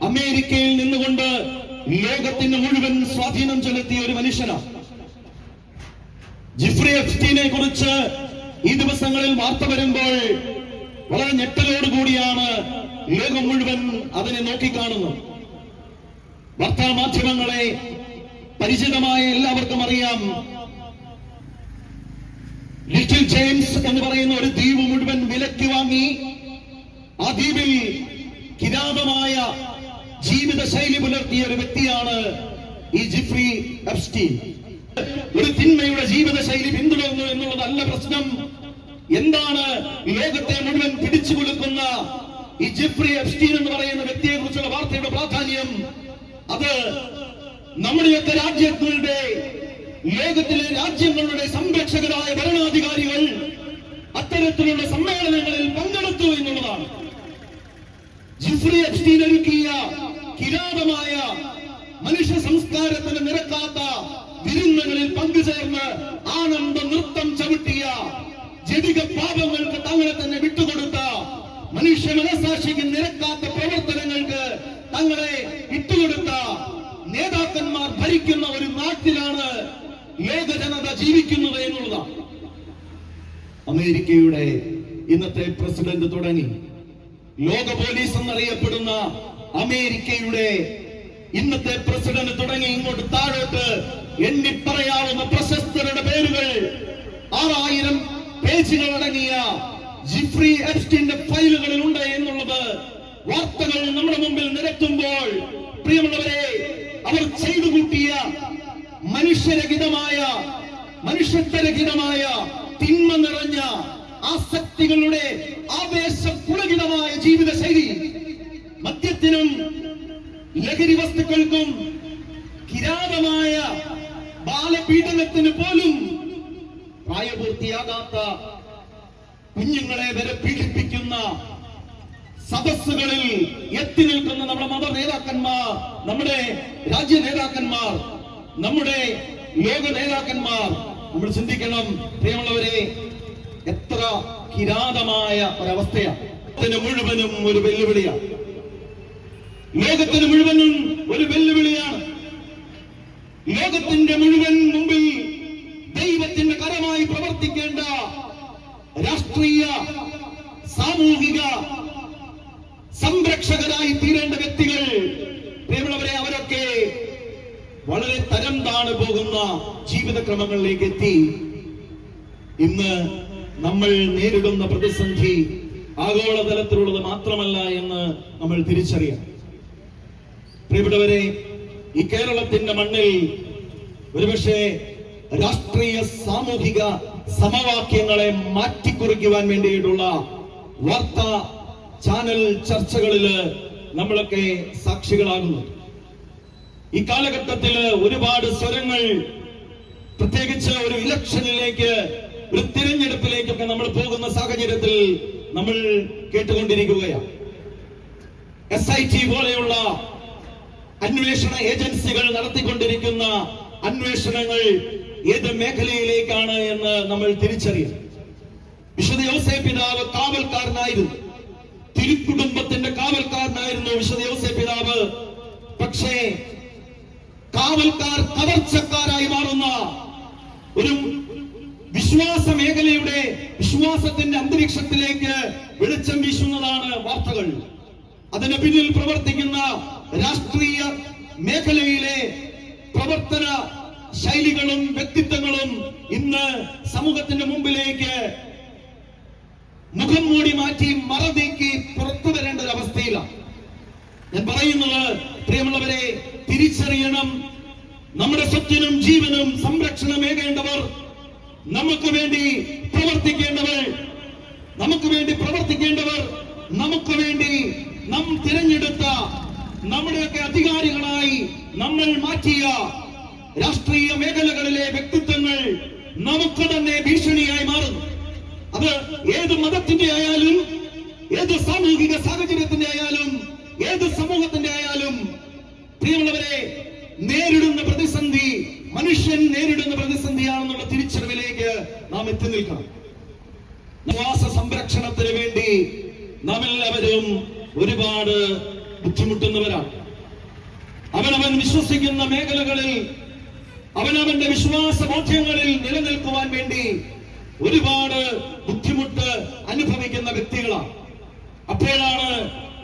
അമേരിക്കയിൽ നിന്നുകൊണ്ട് ലോകത്തിന് മുഴുവൻ സ്വാധീനം ചെലുത്തിയ ഒരു മനുഷ്യനാണ്. ജെഫ്രി എപ്സ്റ്റീനെ കുറിച്ച് ഈ ദിവസങ്ങളിൽ വാർത്ത വരുമ്പോൾ വളരെ ഞെട്ടലോടുകൂടിയാണ് ലോകം മുഴുവൻ അതിനെ നോക്കിക്കാണുന്നത്. വാർത്താ മാധ്യമങ്ങളെ പരിചിതമായ എല്ലാവർക്കും അറിയാം. ലിറ്റിൽ ജെയിംസ് എന്ന് പറയുന്ന ഒരു ദ്വീപ് മുഴുവൻ വിലയ്ക്ക് വാങ്ങി ആ ദ്വീപിൽ കിരാതമായ ജീവിത ശൈലി പുലർത്തിയ ഒരു വ്യക്തിയാണ് ഈ ജെഫ്രി എപ്സ്റ്റീൻ. ഒരു തിന്മയുടെ ജീവിത ശൈലി പിന്തുടർന്നു എന്നുള്ളതല്ല പ്രശ്നം. എന്താണ് ലോകത്തെ മുഴുവൻ പിടിച്ചു കുലുക്കുന്ന ഈ ജെഫ്രി എപ്സ്റ്റീൻ എന്ന് പറയുന്ന വ്യക്തിയെ കുറിച്ചുള്ള വാർത്തയുടെ പ്രാധാന്യം? അത് നമ്മുടെയൊക്കെ രാജ്യങ്ങളുടെ, ലോകത്തിലെ രാജ്യങ്ങളുടെ സംരക്ഷകരായ ഭരണാധികാരികൾ അത്തരത്തിലുള്ള സമ്മേളനങ്ങളിൽ പങ്കെടുത്തു എന്നുള്ളതാണ്. ജെഫ്രി എപ്സ്റ്റീൻ ഒരുക്കിയ കിരാതമായ മനുഷ്യ സംസ്കാരത്തിന് നിരക്കാത്ത വിരുന്നുകളിൽ പങ്കുചേർന്ന് ആനന്ദ നൃത്തം ചവിട്ടിയ, ജഡിക പാപങ്ങൾക്ക് തങ്ങളെ തന്നെ വിട്ടുകൊടുത്ത, മനുഷ്യ മനസാക്ഷിക്ക് നിരക്കാത്ത പ്രവർത്തനങ്ങൾക്ക് തങ്ങളെ വിട്ടുകൊടുത്ത നേതാക്കന്മാർ ഭരിക്കുന്ന ഒരു നാട്ടിലാണ് ലോക ജനത ജീവിക്കുന്നത് എന്നുള്ളതാണ്. അമേരിക്കയുടെ ഇന്നത്തെ പ്രസിഡന്റ് തുടങ്ങി ലോക പോലീസ് എന്നറിയപ്പെടുന്ന അമേരിക്കയുടെ ഇന്നത്തെ പ്രസിഡന്റ് തുടങ്ങി ഇങ്ങോട്ട് താഴോട്ട് എണ്ണിപ്പറയാവുന്ന പ്രശസ്തരുടെ പേരുകൾ 6000 പേജുകൾ അടങ്ങിയ ജെഫ്രി എപ്സ്റ്റീന്റെ ഫയലുകളിൽ ഉണ്ട് എന്നുള്ളത് വാർത്തകൾ നമ്മുടെ മുമ്പിൽ നിരത്തുമ്പോൾ, പ്രിയമുള്ളവരെ, അവർ ചെയ്തു കൂട്ടിയ മനുഷ്യത്വരഹിതമായ തിന്മ നിറഞ്ഞ ആസക്തികളുടെ ആവേശപുളകിതമായ ജീവിത ശൈലി, മദ്യത്തിനും ലഹരി വസ്തുക്കൾക്കും കിരാതമായ ബാലപീഡനത്തിന് പോലും പ്രായപൂർത്തിയാകാത്ത കുഞ്ഞുങ്ങളെ വരെ പീഡിപ്പിക്കുന്ന സദസ്സുകളിൽ എത്തി നിൽക്കുന്ന നമ്മുടെ മത നേതാക്കന്മാർ, നമ്മുടെ രാജ്യ നേതാക്കന്മാർ, നമ്മുടെ ലോക നേതാക്കന്മാർ, നമ്മൾ ചിന്തിക്കണം പ്രിയമുള്ളവരെ, എത്ര കിരാതമായ ഒരവസ്ഥയാണ്. മുഴുവനും ഒരു വെല്ലുവിളിയാണ്. ലോകത്തിന് മുഴുവനും ഒരു വെല്ലുവിളിയാണ്. ലോകത്തിന്റെ മുഴുവൻ മുമ്പിൽ ദൈവത്തിന്റെ കരമായി പ്രവർത്തിക്കേണ്ട രാഷ്ട്രീയ, സാമൂഹിക സംരക്ഷകരായി തീരേണ്ട വ്യക്തികൾ, പ്രിയമുള്ളവരെ, അവരൊക്കെ വളരെ തരം താണു പോകുന്ന ജീവിതക്രമങ്ങളിലേക്ക് എത്തി. ഇന്ന് നമ്മൾ നേരിടുന്ന പ്രതിസന്ധി ആഗോളതലത്തിലുള്ളത് മാത്രമല്ല എന്ന് നമ്മൾ തിരിച്ചറിയാം. പ്രിയപ്പെട്ടവരെ, ഈ കേരളത്തിന്റെ മണ്ണിൽ ഒരുപക്ഷെ രാഷ്ട്രീയ, സാമൂഹിക സമവാക്യങ്ങളെ മാറ്റിക്കുറിക്കുവാൻ വേണ്ടിയിട്ടുള്ള വാർത്താ ചാനൽ ചർച്ചകളില് നമ്മളൊക്കെ സാക്ഷികളാകുന്നു. ഈ കാലഘട്ടത്തില് ഒരുപാട് സ്വരങ്ങൾ, പ്രത്യേകിച്ച് ഒരു ഇലക്ഷനിലേക്ക്, ഒരു തിരഞ്ഞെടുപ്പിലേക്കൊക്കെ നമ്മൾ പോകുന്ന സാഹചര്യത്തിൽ നമ്മൾ കേട്ടുകൊണ്ടിരിക്കുകയാണ്. SIT പോലെയുള്ള അന്വേഷണ ഏജൻസികൾ നടത്തിക്കൊണ്ടിരിക്കുന്ന അന്വേഷണങ്ങൾ ഏത് മേഖലയിലേക്കാണ് എന്ന് നമ്മൾ തിരിച്ചറിയാം. വിശുദ്ധ യോസേപ്പ് പിതാവ് കാവൽക്കാരനായിരുന്നു, തിരുക്കുടുംബത്തിന്റെ കാവൽക്കാരനായിരുന്നു വിശുദ്ധ യോസേപ്പ് പിതാവ്. പക്ഷേ കാവൽക്കാർ കവർച്ചക്കാരായി മാറുന്ന ഒരു വിശ്വാസ മേഖലയുടെ, വിശ്വാസത്തിന്റെ അന്തരീക്ഷത്തിലേക്ക് വെളിച്ചം വീശുന്നതാണ് വാർത്തകൾ. അതിന് പിന്നിൽ പ്രവർത്തിക്കുന്ന രാഷ്ട്രീയ മേഖലയിലെ പ്രവർത്തന ശൈലികളും വ്യക്തിത്വങ്ങളും ഇന്ന് സമൂഹത്തിന്റെ മുമ്പിലേക്ക് മുഖം മൂടി മാറ്റി മറനീക്കി പുറത്തു വരേണ്ട ഒരു അവസ്ഥയിലാണ് ഞാൻ പറയുന്നത്. പ്രിയമുള്ളവരെ, തിരിച്ചറിയണം, നമ്മുടെ സ്വത്തിനും ജീവനും സംരക്ഷണമേകേണ്ടവർ, നമുക്ക് വേണ്ടി പ്രവർത്തിക്കേണ്ടവർ, നമുക്ക് വേണ്ടി നാം തിരഞ്ഞെടുത്ത നമ്മുടെയൊക്കെ അധികാരികളായി നമ്മൾ മാറ്റിയ രാഷ്ട്രീയ മേഖലകളിലെ വ്യക്തിത്വങ്ങൾ നമുക്ക് തന്നെ ഭീഷണിയായി മാറുന്നു. അത് ഏത് മതത്തിന്റെ ആയാലും, ഏത് സാമൂഹിക സാഹചര്യത്തിന്റെ ആയാലും, ഏത് സമൂഹത്തിന്റെ ആയാലും, പ്രിയമുള്ളവരെ, നേരിടുന്ന പ്രതിസന്ധി മനുഷ്യൻ നേരിടുന്ന പ്രതിസന്ധിയാണെന്നുള്ള തിരിച്ചറിവിലേക്ക് നാം എത്തി നിൽക്കണം. നിവാസ സംരക്ഷണത്തിന് വേണ്ടി നാം എല്ലാവരും ഒരുപാട് ബുദ്ധിമുട്ടുന്നവരാണ്. അവനവൻ വിശ്വസിക്കുന്ന മേഖലകളിൽ, അവനവന്റെ വിശ്വാസ ബോധ്യങ്ങളിൽ നിലനിൽക്കുവാൻ വേണ്ടി ഒരുപാട് ബുദ്ധിമുട്ട് അനുഭവിക്കുന്ന വ്യക്തികളാണ്. അപ്പോഴാണ്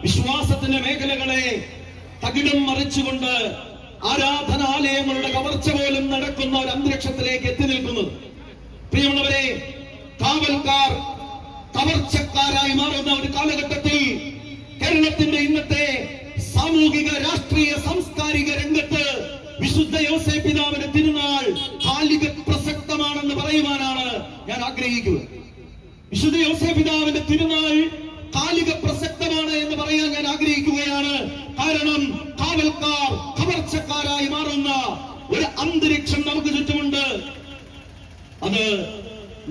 വിശ്വാസത്തിന്റെ മേഖലകളെ തകിടം മറിച്ചുകൊണ്ട് ആരാധനാലയങ്ങളുടെ കവർച്ച പോലും നടക്കുന്ന ഒരു അന്തരീക്ഷത്തിലേക്ക് എത്തി നിൽക്കുന്നത്. പ്രിയമുള്ളവരെ, കാവൽക്കാർ കവർച്ചക്കാരായി മാറുന്ന ഒരു കാലഘട്ടത്തിൽ കേരളത്തിന്റെ ഇന്നത്തെ സാമൂഹിക, രാഷ്ട്രീയ, സാംസ്കാരിക രംഗത്ത് വിശുദ്ധ യോസേപ്പ് പിതാവിന്റെ തിരുനാൾ കാലിക പ്രസക്തമാണെന്ന് പറയുവാനാണ് ഞാൻ ആഗ്രഹിക്കുന്നത്. വിശുദ്ധ യോസേപ്പ് പിതാവിന്റെ തിരുനാൾ കാലിക പ്രസക്തമാണ് എന്ന് പറയാൻ ഞാൻ ആഗ്രഹിക്കുകയാണ്. കാരണം കാവൽക്കാർ കവർച്ചക്കാരായി മാറുന്ന ഒരു അന്തരീക്ഷം നമുക്ക് ചുറ്റുമുണ്ട്. അത്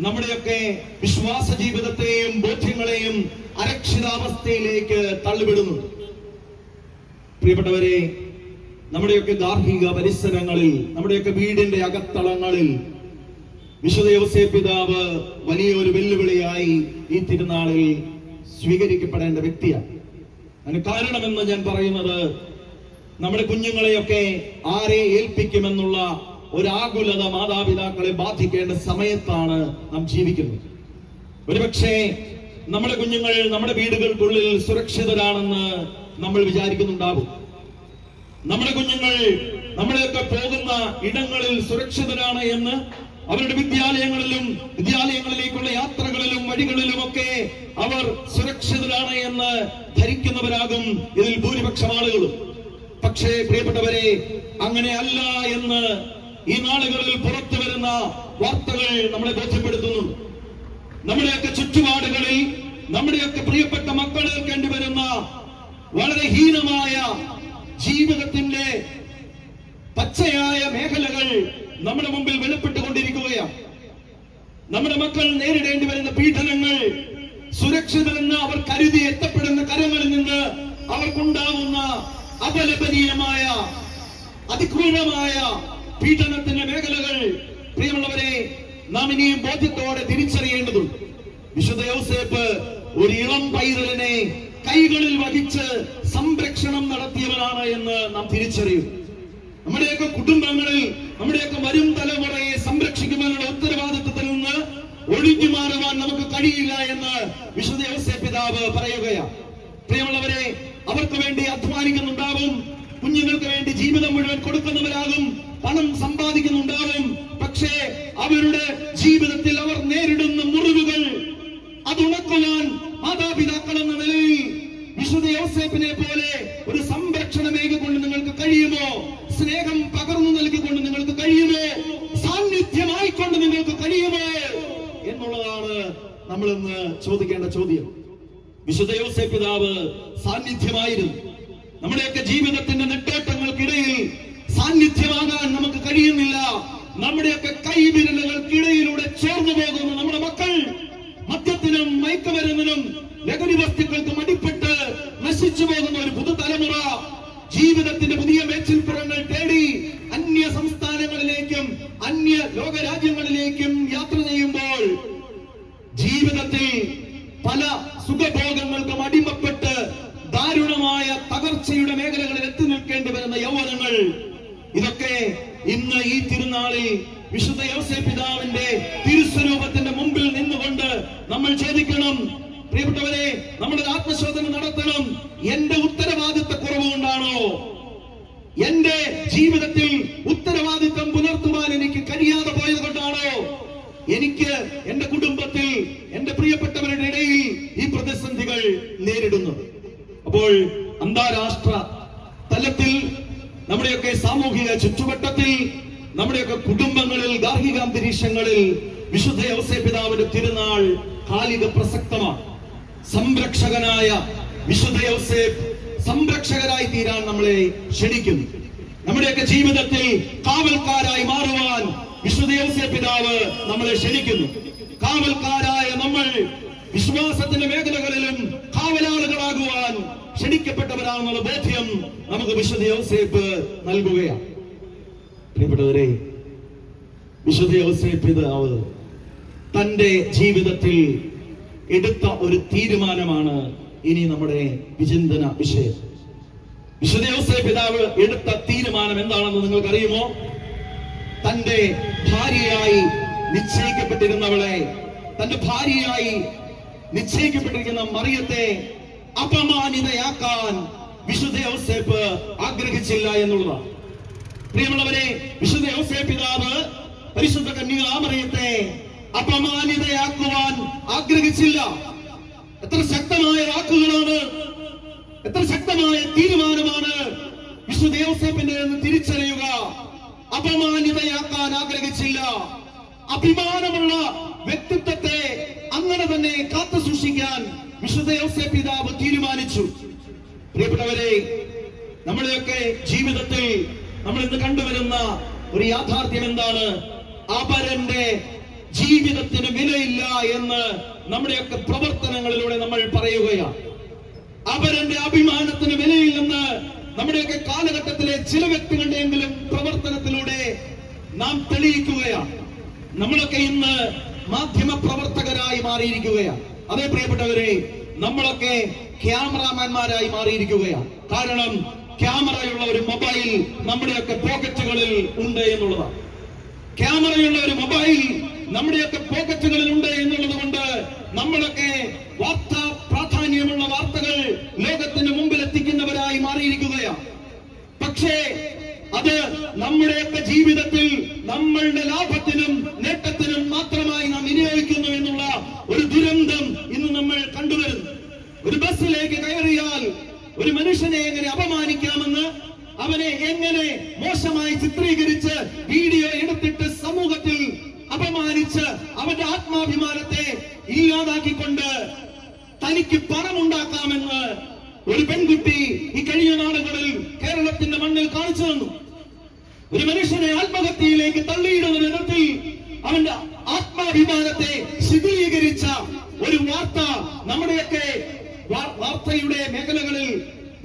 നമ്മുടെയൊക്കെ വിശ്വാസ ജീവിതത്തെയും ബോധ്യങ്ങളെയും അരക്ഷിതാവസ്ഥയിലേക്ക് തള്ളിവിടുന്നു. പ്രിയപ്പെട്ടവരെ, നമ്മുടെയൊക്കെ ഗാർഹിക പരിസരങ്ങളിൽ, നമ്മുടെയൊക്കെ വീടിന്റെ അകത്തളങ്ങളിൽ വിശുദ്ധ യോസേപ്പ് പിതാവ് വലിയൊരു വെല്ലുവിളിയായി ഈ തിരുനാളിൽ സ്വീകരിക്കപ്പെടേണ്ട വ്യക്തിയാണ്. അതിന് കാരണമെന്ന് ഞാൻ പറയുന്നത്, നമ്മുടെ കുഞ്ഞുങ്ങളെയൊക്കെ ആരെ ഏൽപ്പിക്കുമെന്നുള്ള ഒരാകുലത മാതാപിതാക്കളെ ബാധിക്കേണ്ട സമയത്താണ് നാം ജീവിക്കുന്നത്. ഒരുപക്ഷെ നമ്മുടെ കുഞ്ഞുങ്ങൾ നമ്മുടെ വീടുകൾക്കുള്ളിൽ സുരക്ഷിതരാണെന്ന് നമ്മൾ വിചാരിക്കുന്നുണ്ടാകും. നമ്മുടെ കുഞ്ഞുങ്ങൾ നമ്മളെയൊക്കെ പോകുന്ന ഇടങ്ങളിൽ സുരക്ഷിതരാണ് എന്ന്, അവരുടെ വിദ്യാലയങ്ങളിലേക്കുള്ള യാത്രകളിലും വഴികളിലുമൊക്കെ അവർ സുരക്ഷിതരാണ് എന്ന് ധരിക്കുന്നവരാകും ഇതിൽ ഭൂരിപക്ഷം ആളുകളും. പക്ഷേ പ്രിയപ്പെട്ടവരെ, അങ്ങനെയല്ല എന്ന് ഈ നാളുകളിൽ പുറത്തു വരുന്ന വാർത്തകൾ നമ്മളെ ബോധ്യപ്പെടുത്തുന്നുണ്ട്. നമ്മുടെയൊക്കെ ചുറ്റുപാടുകളിൽ നമ്മുടെയൊക്കെ പ്രിയപ്പെട്ട മക്കൾ ഏൽക്കേണ്ടി വരുന്ന വളരെ ഹീനമായ ജീവിതത്തിന്റെ പച്ചയായ മേഖലകൾ നമ്മുടെ മുമ്പിൽ വെളിപ്പെട്ടുകൊണ്ടിരിക്കുകയാണ്. നമ്മുടെ മക്കൾ നേരിടേണ്ടി വരുന്ന പീഡനങ്ങൾ, സുരക്ഷിതരെന്ന് അവർ കരുതി എത്തപ്പെടുന്ന കരങ്ങളിൽ നിന്ന് അവർക്കുണ്ടാവുന്ന അപലപനീയമായ, അതിക്രൂരമായ പീഡനത്തിന്റെ മേഖലകൾ, പ്രിയമുള്ളവരെ, നാം ഇനിയും ബോധ്യത്തോടെ തിരിച്ചറിയേണ്ടതുണ്ട്. വിശുദ്ധ യോസേപ്പ് ഒരു ഇളം പൈതലിനെ കൈകളിൽ വഹിച്ച് സംരക്ഷണം നടത്തിയവരാണ് എന്ന് നാം തിരിച്ചറിയും. നമ്മുടെയൊക്കെ കുടുംബങ്ങളിൽ നമ്മുടെയൊക്കെ വരും തലമുറയെ സംരക്ഷിക്കുവാനുള്ള ഉത്തരവാദിത്വത്തിൽ നിന്ന് ഒഴിഞ്ഞു മാറുവാൻ നമുക്ക് കഴിയില്ല എന്ന് വിശുദ്ധ യോസേപ്പ് പിതാവ് പറയുകയാണ്. പ്രിയമുള്ളവരെ, അവർക്ക് വേണ്ടി അധ്വാനിക്കുന്നുണ്ടാവും, കുഞ്ഞുങ്ങൾക്ക് വേണ്ടി ജീവിതം മുഴുവൻ കൊടുക്കുന്നവരാകും, പണം സമ്പാദിക്കുന്നുണ്ടാവും. പക്ഷേ അവരുടെ ജീവിതത്തിൽ അവർ നേരിടുന്ന മുറിവുകൾ അതുണക്കുവാൻ മാതാപിതാക്കൾ എന്ന നിലയിൽ വിശുദ്ധ യോസേപ്പിനെ പോലെ ഒരു സംരക്ഷണമേകൊണ്ട് നിങ്ങൾക്ക് കഴിയുമോ? സ്നേഹം പകർന്നു നൽകിക്കൊണ്ട് നിങ്ങൾക്ക് കഴിയുമോ? സാന്നിധ്യമായിക്കൊണ്ട് നിങ്ങൾക്ക് കഴിയുമോ എന്നുള്ളതാണ് നമ്മൾ ഇന്ന് ചോദിക്കേണ്ട ചോദ്യം. വിശുദ്ധ യോസേപ്പ് പിതാവ് സാന്നിധ്യമായിരുന്നു. നമ്മുടെയൊക്കെ ജീവിതത്തിന്റെ നെട്ടോട്ടങ്ങൾക്കിടയിൽ സാന്നിധ്യമാകാൻ നമുക്ക് കഴിയുന്നില്ല. നമ്മുടെയൊക്കെ കൈവിരലുകൾക്കിടയിലൂടെ ചോർന്നു പോകുന്ന നമ്മുടെ മക്കൾ മദ്യത്തിനും മയക്കുമരുന്നിനും ലഹരി വസ്തുക്കൾക്കും അടിപ്പെട്ട് നശിച്ചു പോകുന്ന ഒരു പുതുതലമുറ ജീവിതത്തിന്റെ പുതിയ മേച്ചിൽപ്പുറങ്ങൾ തേടി അന്യ സംസ്ഥാനങ്ങളിലേക്കും അന്യ ലോകരാജ്യങ്ങളിലേക്കും യാത്ര ചെയ്യുമ്പോൾ ജീവിതത്തിൽ പല സുഖഭോഗങ്ങൾക്കും അടിമപ്പെട്ട് ദാരുണമായ തകർച്ചയുടെ മേഖലകളിൽ എത്തി നിൽക്കേണ്ടി വരുന്ന യൗവനങ്ങൾ, ഇതൊക്കെ ഇന്ന് ഈ തിരുനാളിൽ വിശുദ്ധ യോസേപ്പ് പിതാവിന്റെ തിരുസ്വരൂപത്തിന്റെ മുമ്പിൽ നിന്നുകൊണ്ട് നമ്മൾ ചോദിക്കണം. പ്രിയപ്പെട്ടവരെ, നമ്മുടെ ആത്മശോധന നടത്തണം. എന്റെ ഉത്തരവാദിത്വ കുറവ് കൊണ്ടാണോ? എന്റെ ജീവിതത്തിൽ ഉത്തരവാദിത്വം പുലർത്തുവാൻ എനിക്ക് കഴിയാതെ പോയത് കൊണ്ടാണോ എനിക്ക് എന്റെ കുടുംബത്തിൽ എന്റെ പ്രിയപ്പെട്ടവരുടെ ഇടയിൽ ഈ പ്രതിസന്ധികൾ നേരിടുന്നത്? അപ്പോൾ അന്താരാഷ്ട്ര തലത്തിൽ നമ്മുടെയൊക്കെ സാമൂഹിക ചുറ്റുവട്ടത്തിൽ നമ്മുടെയൊക്കെ കുടുംബങ്ങളിൽ, ഗാർഹിക അന്തരീക്ഷങ്ങളിൽ വിശുദ്ധ ഔസേപ്പ് പിതാവിന്റെ തിരുനാൾ കാലിക പ്രസക്തമാണ്. സംരക്ഷകനായ വിശുദ്ധ ഔസേപ്പ് സംരക്ഷകരായി തീരാൻ നമ്മളെ ക്ഷണിക്കുന്നു. നമ്മുടെയൊക്കെ ജീവിതത്തിൽ കാവൽക്കാരായി മാറുവാൻ വിശുദ്ധ ഔസേപ്പ് പിതാവ് നമ്മളെ ക്ഷണിക്കുന്നു. കാവൽക്കാരായ നമ്മൾ വിശ്വാസത്തിന്റെ മേഖലകളിലും കാവലാളുകളാകുവാൻ ക്ഷണിക്കപ്പെട്ടവരാണെന്നുള്ള ബോധ്യം നമുക്ക് വിശുദ്ധ ഔസേപ്പ് നൽകുകയാണ്. പ്രിയപ്പെട്ടവരെ, വിശുദ്ധ ഔസേപ്പ് പിതാവ് തന്റെ ജീവിതത്തിൽ എടുത്ത ഒരു തീരുമാനമാണ് ഇനി നമ്മുടെ വിചിന്തന വിഷയം. വിശുദ്ധ ഔസേപ്പ് പിതാവ് എടുത്ത തീരുമാനം എന്താണെന്ന് നിങ്ങൾക്കറിയുമോ? തന്റെ ഭാര്യയായി നിശ്ചയിക്കപ്പെട്ടിരുന്നവളെ, തന്റെ ഭാര്യയായി നിശ്ചയിക്കപ്പെട്ടിരിക്കുന്ന മറിയത്തെ അപമാനിതയാക്കാൻ വിശുദ്ധ ഔസേപ്പ് ആഗ്രഹിച്ചില്ല എന്നുള്ളതാണ്. പ്രിയമുള്ളവരെ, വിശുദ്ധ ഔസേപ്പ് പിതാവ് പരിശുദ്ധ കന്യകാമറിയത്തെ അപമാനിതയാക്കുവാൻ ആഗ്രഹിച്ചില്ല. എത്ര ശക്തമായ വാക്കുകളാണ്, എത്ര ശക്തമായ തീരുമാനമാണ് വിശുദ്ധ ഔസേപ്പിന്റെ എന്ന് തിരിച്ചറിയുക. അപമാനിതയാക്കാൻ ആഗ്രഹിച്ചില്ല. അഭിമാനമുള്ള വ്യക്തിത്വത്തെ അങ്ങനെ തന്നെ കാത്തു സൂക്ഷിക്കാൻ വിശുദ്ധ ഔസേപ്പ് പിതാവ് തീരുമാനിച്ചു. പ്രിയപ്പെട്ടവരെ, നമ്മുടെയൊക്കെ ജീവിതത്തിൽ നമ്മൾ ഇന്ന് കണ്ടുവരുന്ന ഒരു യാഥാർത്ഥ്യം എന്താണ്? അപരന്റെ ജീവിതത്തിന് വിലയില്ല എന്ന് നമ്മുടെയൊക്കെ പ്രവർത്തനങ്ങളിലൂടെ നമ്മൾ പറയുകയാണ്. അപരന്റെ അഭിമാനത്തിന് വിലയില്ലെന്ന് നമ്മുടെയൊക്കെ കാലഘട്ടത്തിലെ ചില വ്യക്തികളുടെയെങ്കിലും പ്രവർത്തനത്തിലൂടെ നാം തെളിയിക്കുകയാണ്. നമ്മളൊക്കെ ഇന്ന് മാധ്യമ പ്രവർത്തകരായി മാറിയിരിക്കുകയാണ്. അതേ പ്രിയപ്പെട്ടവരെ, നമ്മളൊക്കെ ക്യാമറാമാൻമാരായി മാറിയിരിക്കുകയാണ്. കാരണം ക്യാമറയുള്ള ഒരു മൊബൈൽ നമ്മുടെയൊക്കെ പോക്കറ്റുകളിൽ ഉണ്ട് എന്നുള്ളതാണ്. ക്യാമറയുള്ള ഒരു മൊബൈൽ നമ്മുടെയൊക്കെ പോക്കറ്റുകളിൽ ഉണ്ട് എന്നുള്ളത് കൊണ്ട് നമ്മളൊക്കെ വാർത്താ പ്രാധാന്യമുള്ള വാർത്തകൾ ലോകത്തിന് മുമ്പിൽ എത്തിക്കുന്നവരായി മാറിയിരിക്കുകയാണ്. പക്ഷേ അത് നമ്മുടെയൊക്കെ ജീവിതത്തിൽ നമ്മളുടെ ലാഭത്തിനും നേട്ടത്തിനും മാത്രമായി നാം വിനിയോഗിക്കുന്നു എന്നുള്ള ഒരു ദുരന്തം ഇന്ന് നമ്മൾ കണ്ടുവരുന്നു. ഒരു ബസ്സിലേക്ക് കയറിയാൽ ഒരു മനുഷ്യനെ എങ്ങനെ അപമാനിക്കാമെന്ന്, അവനെ എങ്ങനെ മോശമായി ചിത്രീകരിച്ച് വീഡിയോ എടുത്തിട്ട് സമൂഹത്തിൽ അപമാനിച്ച് അവന്റെ ആത്മാഭിമാനത്തെ ഇല്ലാതാക്കിക്കൊണ്ട് തനിക്ക് പണമുണ്ടാക്കാമെന്ന് ഒരു പെൺകുട്ടി ഈ കഴിഞ്ഞ നാളുകളിൽ കേരളത്തിന്റെ മണ്ണിൽ കാണിച്ചു തന്നു. ഒരു മനുഷ്യനെ ആത്മഹത്യയിലേക്ക് തള്ളിയിടുന്ന വിധത്തിൽ അവന്റെ ആത്മാഭിമാനത്തെ ശിഥിലീകരിച്ച ഒരു വാർത്ത നമ്മുടെയൊക്കെ വാർത്തയുടെ മേഖലകളിൽ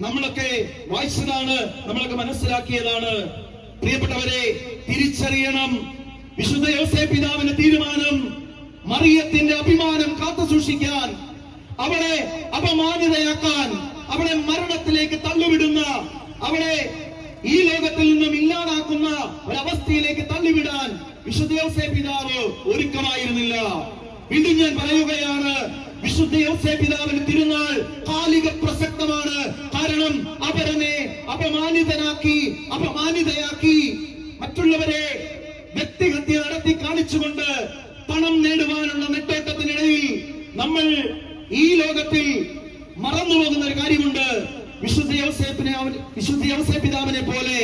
നമ്മളൊക്കെ വായിച്ചതാണ്, നമ്മളൊക്കെ മനസ്സിലാക്കിയതാണ്. പ്രിയപ്പെട്ടവരെ, തിരിച്ചറിയണം, വിശുദ്ധ ഔസേപ്പ് പിതാവിന്റെ തീരുമാനം മറിയത്തിന്റെ അഭിമാനം കാത്തു സൂക്ഷിക്കാൻ, അവളെ അപമാനിതയാക്കാൻ, അവളെ മരണത്തിലേക്ക് തള്ളിവിടുന്ന, അവളെ ഈ ലോകത്തിൽ നിന്നും ഇല്ലാതാക്കുന്ന ഒരവസ്ഥയിലേക്ക് തള്ളിവിടാൻ വിശുദ്ധ ഔസേപ്പ് പിതാവ് ഒരുക്കമായിരുന്നില്ല. വീണ്ടും ഞാൻ പറയുകയാണ്, വിശുദ്ധ ഔസേപ്പ് പിതാവിന്റെ തിരുനാൾ കാലിക പ്രസക്തമാണ്. കാരണം അവരനെ അപമാനിതയാക്കി മറ്റുള്ളവരെ വ്യക്തിഹത്യ നടത്തി കാണിച്ചുകൊണ്ട് പണം നേടുവാനുള്ള നെട്ടോട്ടത്തിനിടയിൽ നമ്മൾ ഈ ലോകത്തിൽ മറന്നുപോകുന്ന ഒരു കാര്യമുണ്ട്. വിശുദ്ധ ഔസേപ്പ് പിതാവിനെ പോലെ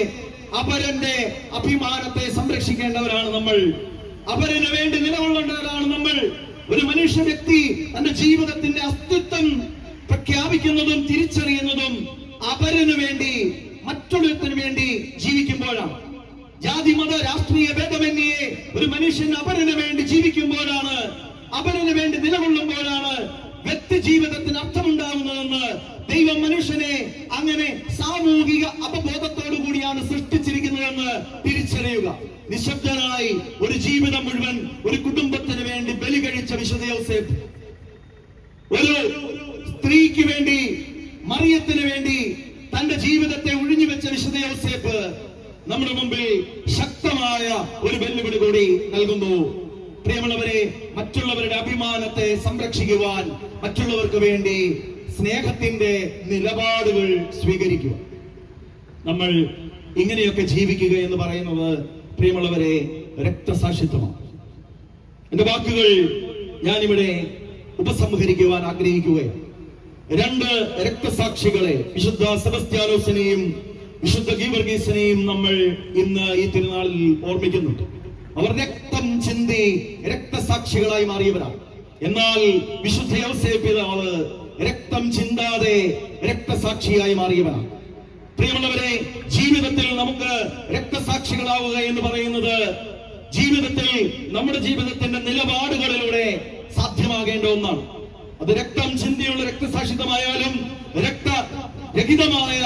അപരന്റെ അഭിമാനത്തെ സംരക്ഷിക്കേണ്ടവരാണ് നമ്മൾ. അപരന് വേണ്ടി നിലകൊള്ളേണ്ടവരാണ് നമ്മൾ. ഒരു മനുഷ്യ വ്യക്തി തന്റെ ജീവിതത്തിന്റെ അസ്തിത്വം പ്രഖ്യാപിക്കുന്നതും തിരിച്ചറിയുന്നതും അപരന് വേണ്ടി, മറ്റുള്ളവർക്ക് വേണ്ടി ജീവിക്കുമ്പോഴാണ്. ജാതി മത രാഷ്ട്രീയ ഭേദമന്യേ ഒരു മനുഷ്യൻ അപരന് വേണ്ടി ജീവിക്കുമ്പോഴാണ്, അപരന് വേണ്ടി നിലകൊള്ളുമ്പോഴാണ് വ്യക്തി ജീവിതത്തിന് അർത്ഥമുണ്ടാകുന്നതെന്ന് ദൈവം മനുഷ്യനെ അങ്ങനെ സാമൂഹിക അവബോധത്തോടു കൂടിയാണ് സൃഷ്ടിച്ചിരിക്കുന്നതെന്ന് തിരിച്ചറിയുക. നിശബ്ദനായി ഒരു ജീവിതം മുഴുവൻ ഒരു കുടുംബത്തിന് വേണ്ടി ബലി കഴിച്ച വിശുദ്ധ ഔസേപ്പ്, ഒരു സ്ത്രീക്ക് വേണ്ടി, മറിയത്തിന് വേണ്ടി തന്റെ ജീവിതത്തെ ഒഴിഞ്ഞുവെച്ച വിശുദ്ധ ഔസേപ്പ് നമ്മുടെ മുമ്പിൽ ശക്തമായ ഒരു വെല്ലുവിളി കൂടി നൽകുന്നു. പ്രിയമുള്ളവരെ, മറ്റുള്ളവരുടെ അഭിമാനത്തെ സംരക്ഷിക്കുവാൻ, മറ്റുള്ളവർക്ക് വേണ്ടി സ്നേഹത്തിന്റെ നിലപാടുകൾ സ്വീകരിക്കുക. നമ്മൾ ഇങ്ങനെയൊക്കെ ജീവിക്കുക എന്ന് പറയുന്നത് പ്രിയമുള്ളവരെ രക്തസാക്ഷിത്വമാണ്. എന്റെ വാക്കുകൾ ഞാനിവിടെ ഉപസംഹരിക്കുവാൻ ആഗ്രഹിക്കുകയാണ്. രണ്ട് രക്തസാക്ഷികളെ, വിശുദ്ധ സെബസ്ത്യാനോസിനെയും വിശുദ്ധ ഗീവർഗീസിനെയും നമ്മൾ ഇന്ന് ഈ തിരുനാളിൽ ഓർമ്മിക്കുന്നുണ്ട്. അവർ രക്തം ചിന്തി രക്തസാക്ഷികളായി മാറിയവരാണ്. എന്നാൽ വിശുദ്ധ യൗസേപ്പ് പിതാവ് രക്തം ചിന്താതെ രക്തസാക്ഷിയായി മാറിയവനാണ്. പ്രിയമുള്ളവരെ, ജീവിതത്തിൽ നമുക്ക് രക്തസാക്ഷികളാവുക എന്ന് പറയുന്നത് ജീവിതത്തിൽ നമ്മുടെ ജീവിതത്തിന്റെ നിലപാടുകളിലൂടെ സാധ്യമാകേണ്ട ഒന്നാണ്. അത് രക്തം ചിന്തിയുള്ള രക്തസാക്ഷിത്വമായാലും രക്തരഹിതമായ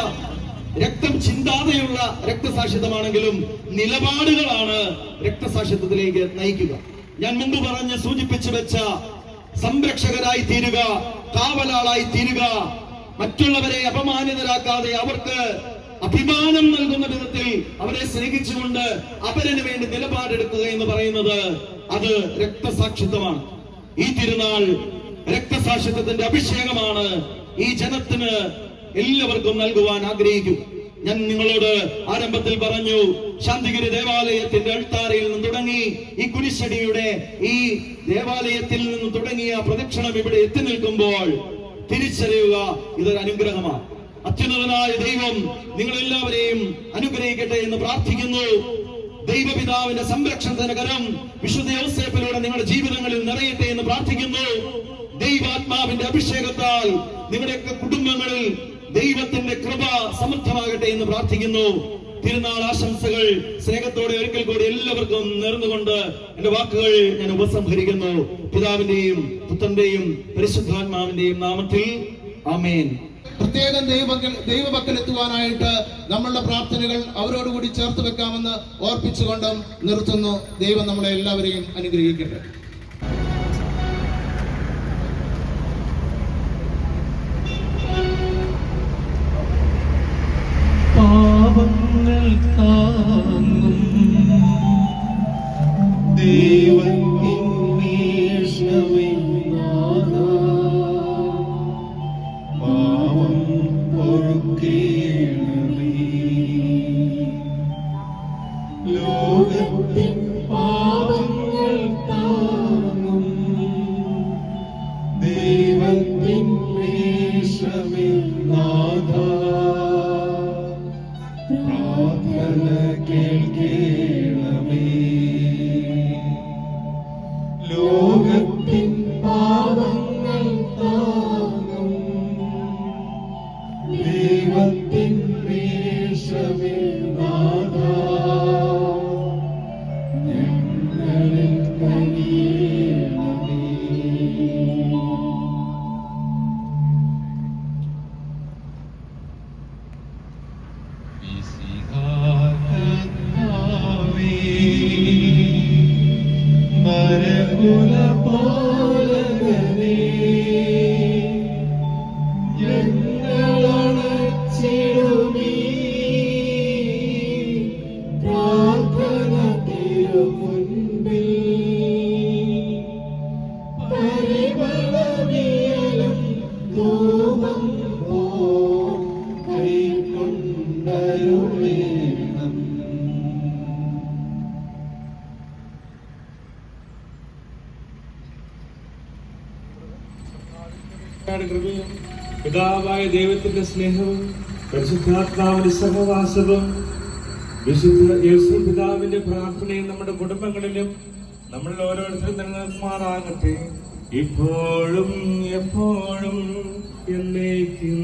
രക്തം ചിന്താതെയുള്ള രക്തസാക്ഷിത്വമാണെങ്കിലും നിലപാടുകളാണ് രക്തസാക്ഷിത്വത്തിലേക്ക് നയിക്കുക. ഞാൻ മുമ്പ് പറഞ്ഞ് സൂചിപ്പിച്ചു വെച്ച സംരക്ഷകരായി തീരുക, കാവലാളായി തീരുക, മറ്റുള്ളവരെ അപമാനിതരാക്കാതെ അവർക്ക് അഭിമാനം നൽകുന്ന വിധത്തിൽ അവരെ സ്നേഹിച്ചുകൊണ്ട് അവരിന് വേണ്ടി നിലപാടെടുക്കുക എന്ന് പറയുന്നത് അത് രക്തസാക്ഷിത്വമാണ്. ഈ തിരുനാൾ രക്തസാക്ഷിത്വത്തിന്റെ അഭിഷേകമാണ് ഈ ജനത്തിന് എല്ലാവർക്കും നൽകുവാൻ ആഗ്രഹിക്കും. ഞാൻ നിങ്ങളോട് ആരംഭത്തിൽ പറഞ്ഞു, ശാന്തിഗിരി ദേവാലയത്തിന്റെ അൾത്താരയിൽ നിന്ന് തുടങ്ങി ഈ കുരിശടിയുടെ ഈ ദേവാലയത്തിൽ നിന്ന് തുടങ്ങിയ പ്രദക്ഷിണം ഇവിടെ എത്തി നിൽക്കുമ്പോൾ തിരിച്ചറിയുക, ഇതൊരു അനുഗ്രഹമാണ്. അത്യുന്നതനായ ദൈവം നിങ്ങളെല്ലാവരെയും അനുഗ്രഹിക്കട്ടെ എന്ന് പ്രാർത്ഥിക്കുന്നു. ദൈവപിതാവിന്റെ സംരക്ഷണത്തിന്റെ കരം വിശുദ്ധ യൗസേപ്പിലൂടെ നിങ്ങളുടെ ജീവിതങ്ങളിൽ നിറയട്ടെ എന്ന് പ്രാർത്ഥിക്കുന്നു. ദൈവാത്മാവിന്റെ അഭിഷേകത്താൽ നിങ്ങളുടെയൊക്കെ കുടുംബങ്ങളിൽ ദൈവത്തിന്റെ കൃപ സമൃദ്ധമാകട്ടെ എന്ന് പ്രാർത്ഥിക്കുന്നു. തിരുനാൾ ആശംസകൾ സ്നേഹത്തോടെ ഒരിക്കൽ കൂടി എല്ലാവർക്കും നേർന്നുകൊണ്ട് എന്റെ വാക്കുകൾ ഞാൻ ഉപസംഹരിക്കുന്നു. പിതാവിന്റെയും പുത്രന്റെയും പരിശുദ്ധാത്മാവിന്റെയും നാമത്തിൽ ആമേൻ. പ്രത്യേകം ദൈവപക്കൽ എത്തുവാനായിട്ട് നമ്മളുടെ പ്രാർത്ഥനകൾ അവരോടുകൂടി ചേർത്ത് വെക്കാമെന്ന് ഓർപ്പിച്ചുകൊണ്ടും നിർത്തുന്നു. ദൈവം നമ്മളെ എല്ലാവരെയും അനുഗ്രഹിക്കട്ടെ. പാപങ്ങൾ താങ്ങും ദൈവത്തിൻ വീക്ഷണമില്ലാത പാവം പൊറുക്കേണമേ. ലോകത്തിൻ പാപങ്ങൾ താങ്ങും ദൈവത്തിൻ വീക്ഷണമില്ലാത പ്രാർത്ഥന കേൾക്കേണമേ. ലോകത്തിൻ പാപങ്ങൾ താങ്ങും ദൈവത്തിൻ വീക്ഷണമില്ലാത ഞങ്ങളിൽ കനിയേണമേ. കൃപയും പിതാവായ ദൈവത്തിന്റെ സ്നേഹവും പരിശുദ്ധാത്മാവിന്റെ സഹവാസവും വിശുദ്ധ യേശു പിതാവിന്റെ പ്രാർത്ഥനയും നമ്മുടെ കുടുംബങ്ങളിലും നമ്മളിൽ ഓരോരുത്തരും നിലനിൽക്കുമാറാകട്ടെ, ഇപ്പോഴും എപ്പോഴും എന്നേക്കും.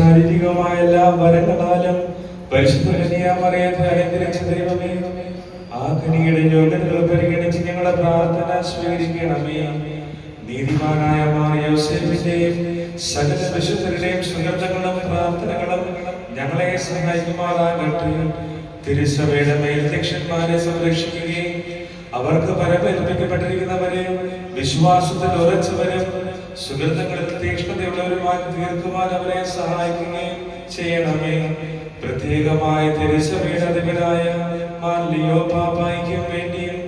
ശാരീരികവുമായ എല്ലാ വരങ്ങളാലും പരിശുദ്ധ കന്യാമറിയത്തെ അനുഗ്രഹിച്ച ദൈവമേ, ആ കനിയുടെ യോഗ്യതകൾ പരിഗണിച്ച് ഞങ്ങളുടെ പ്രാർത്ഥന സ്വീകരിക്കണമേ. നീതിമാനായ യോസേഫിന്റെയും സകല വിശുദ്ധരുടെയും സുഗന്ധങ്ങളും പ്രാർത്ഥനകളും ഞങ്ങളെ സഹായിക്കുമാറാകട്ടെ. തിരുസഭയുടെ മേൽധ്യക്ഷന്മാരെ സംരക്ഷിക്കുകയും അവർക്ക് പരമേൽപ്പിക്കപ്പെട്ടിരിക്കുന്നവരെ വിശ്വാസത്തിൽ ഉറച്ചവരും സുഗന്ധങ്ങളിൽ തീക്ഷ്ണതയുള്ളവരുമായി തീർക്കുവാൻ അവരെ സഹായിക്കുകയും ചെയ്യണമേ. പ്രത്യേകമായ തിരുസഭയുടെ അധിപനായ ലിയോ പാപ്പായ്ക്കും വേണ്ടിയും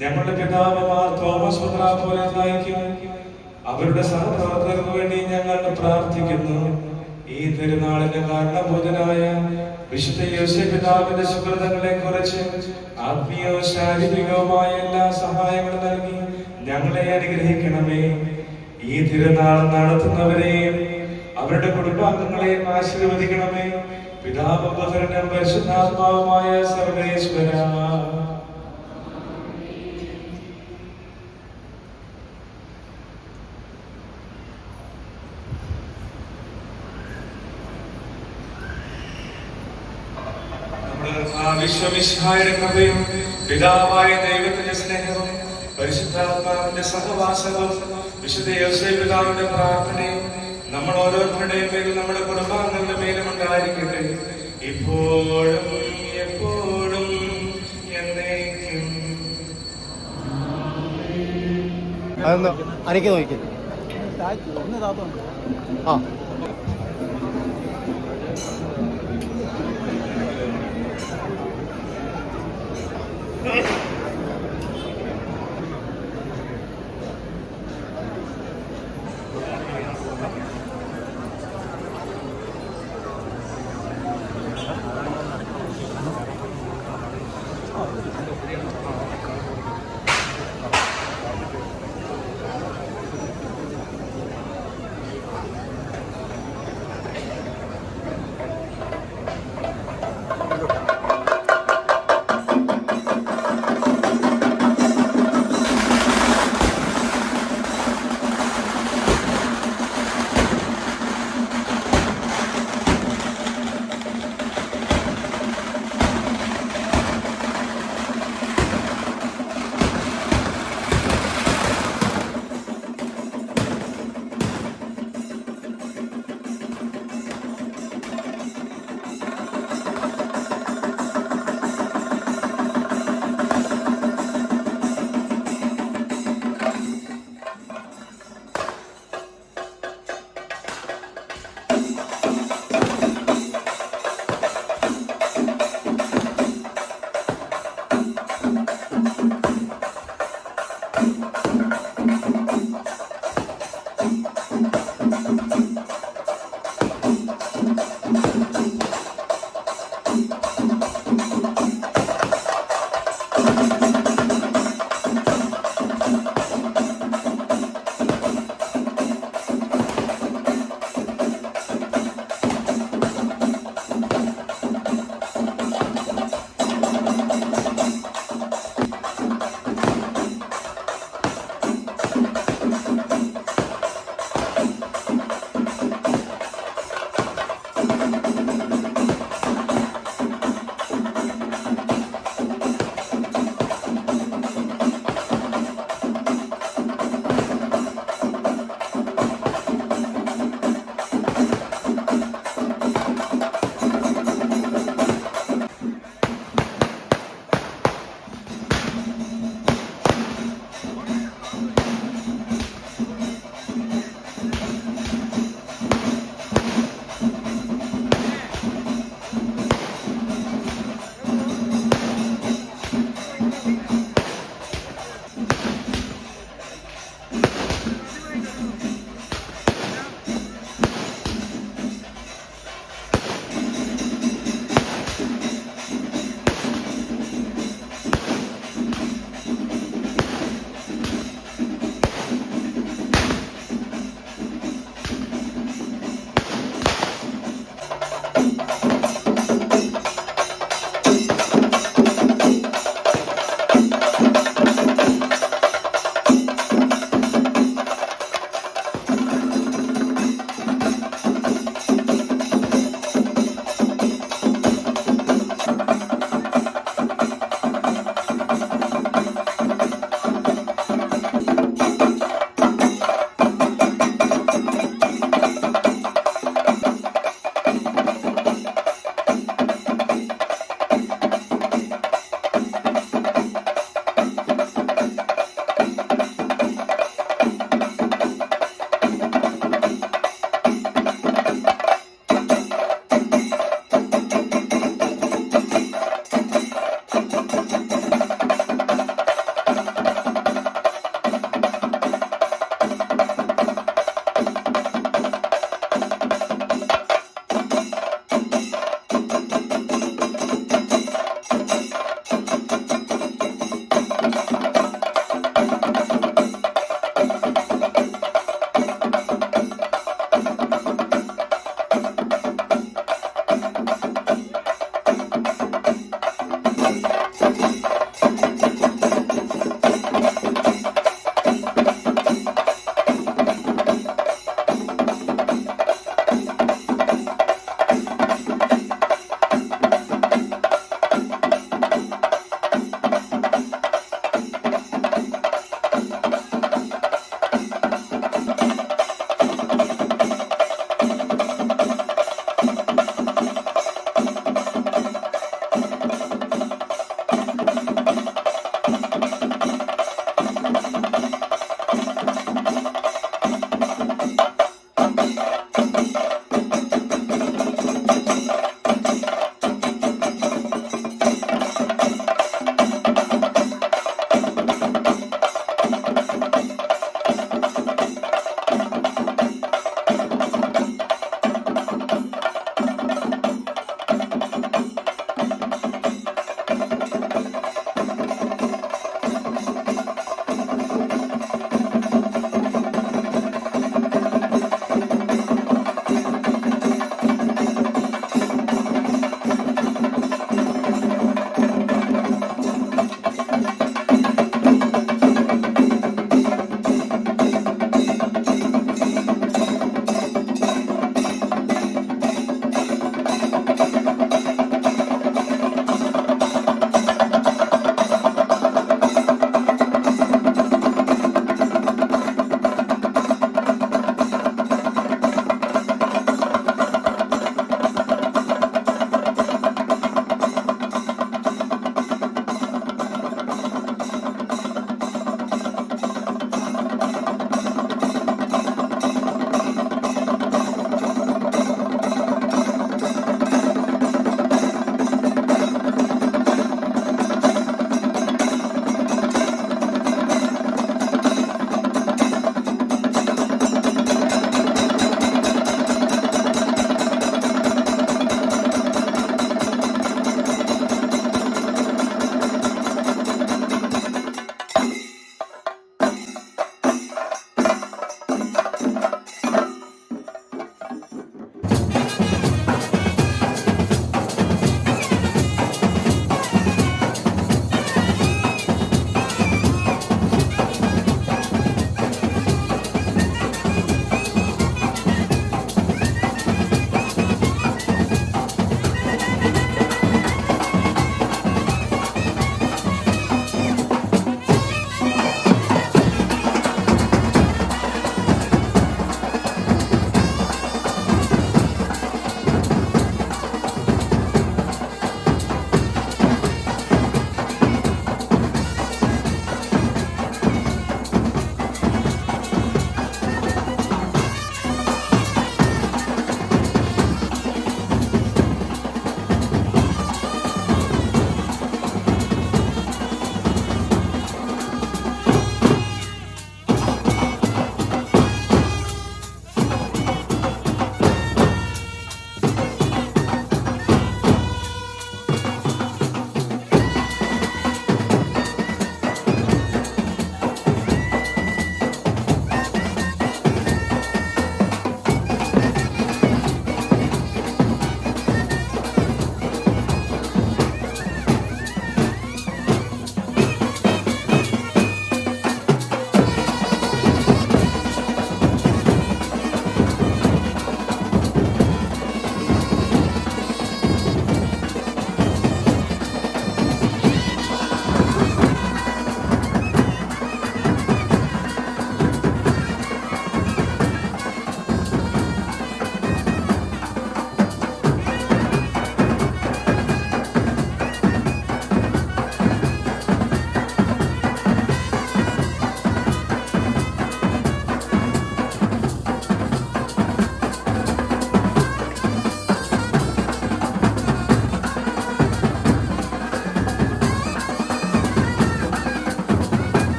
ഞങ്ങളുടെ പിതാവുമാർ തോമസ് മെത്രാപ്പോലീത്തായ്ക്കും അവരുടെ സഹപ്രവർത്തകർക്ക് വേണ്ടി ഞങ്ങൾ പ്രാർത്ഥിക്കുന്നു. ഈ തിരുനാളിന് കാരണഭൂതനായ വിശുദ്ധ യോസേഫ് പിതാവിന്റെ സുഹൃത്തുക്കളെ കുറിച്ച് ആത്മീയവും ശാരീരികവുമായ എല്ലാ സഹായങ്ങളും നൽകി ഞങ്ങളെ അനുഗ്രഹിക്കണമേ. ഈ തിരുനാൾ നടത്തുന്നവരെയും അവരുടെ കുടുംബാംഗങ്ങളെയും ആശീർവദിക്കണമേ. പിതാവും പുത്രനും പരിശുദ്ധാത്മാവുമായ സർവേശ്വരാ. വിശ്വമിശിഹായുടെ കൃപയും പിതാവായ ദൈവത്തിന്റെ സ്നേഹവും പരിശുദ്ധാത്മാവിന്റെ സഹവാസവും വിശുദ്ധ യോസേഫ് പിതാവിന്റെ പ്രാർത്ഥനയും നമ്മൾ ഓരോരുത്തരുടെയും പേരിൽ നമ്മുടെ കുടുംബാംഗങ്ങളുടെ പേരും ഉണ്ടായിരിക്കട്ടെ, ഇപ്പോഴും എപ്പോഴും എന്നേക്കും. അതൊന്ന് അരയ്ക്ക് നോക്കി. ആ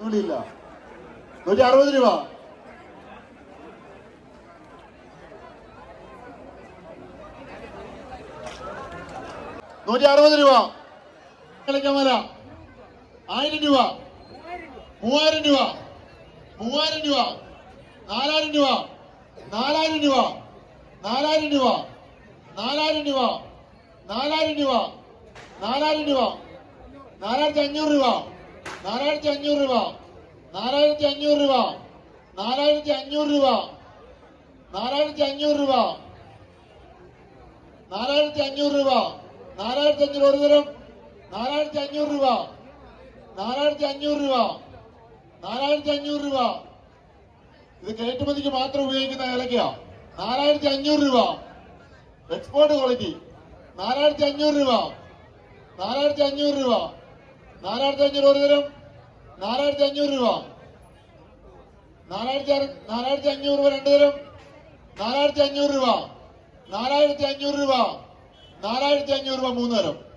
ഇല്ല. 160 രൂപ. 160 രൂപ. കളിക്കമല 1000 രൂപ. 3000 രൂപ. 3000 രൂപ. 4000 രൂപ. 4000 രൂപ. 4000 രൂപ. 4000 രൂപ. 4000 രൂപ. 4000 രൂപ. 4500 രൂപ. 4500 രൂപ. 4500 രൂപ. 4500 രൂപ. 4500 രൂപ. 4500 രൂപ. 4500 ഒരു തരം. 4500 രൂപ. 4500 രൂപ. 4500 രൂപ. ഇത് കയറ്റുമതിക്ക് മാത്രം ഉപയോഗിക്കുന്ന ഏലക്കയാ. 4500 രൂപ. Export quality. 4500 രൂപ. 4500 രൂപ. 4500 ഒരു തരം. 4500 രൂപ. 4500 രൂപ രണ്ട് തരം. 4500 രൂപ. 4500 രൂപ. 4500 രൂപ മൂന്ന് തരം.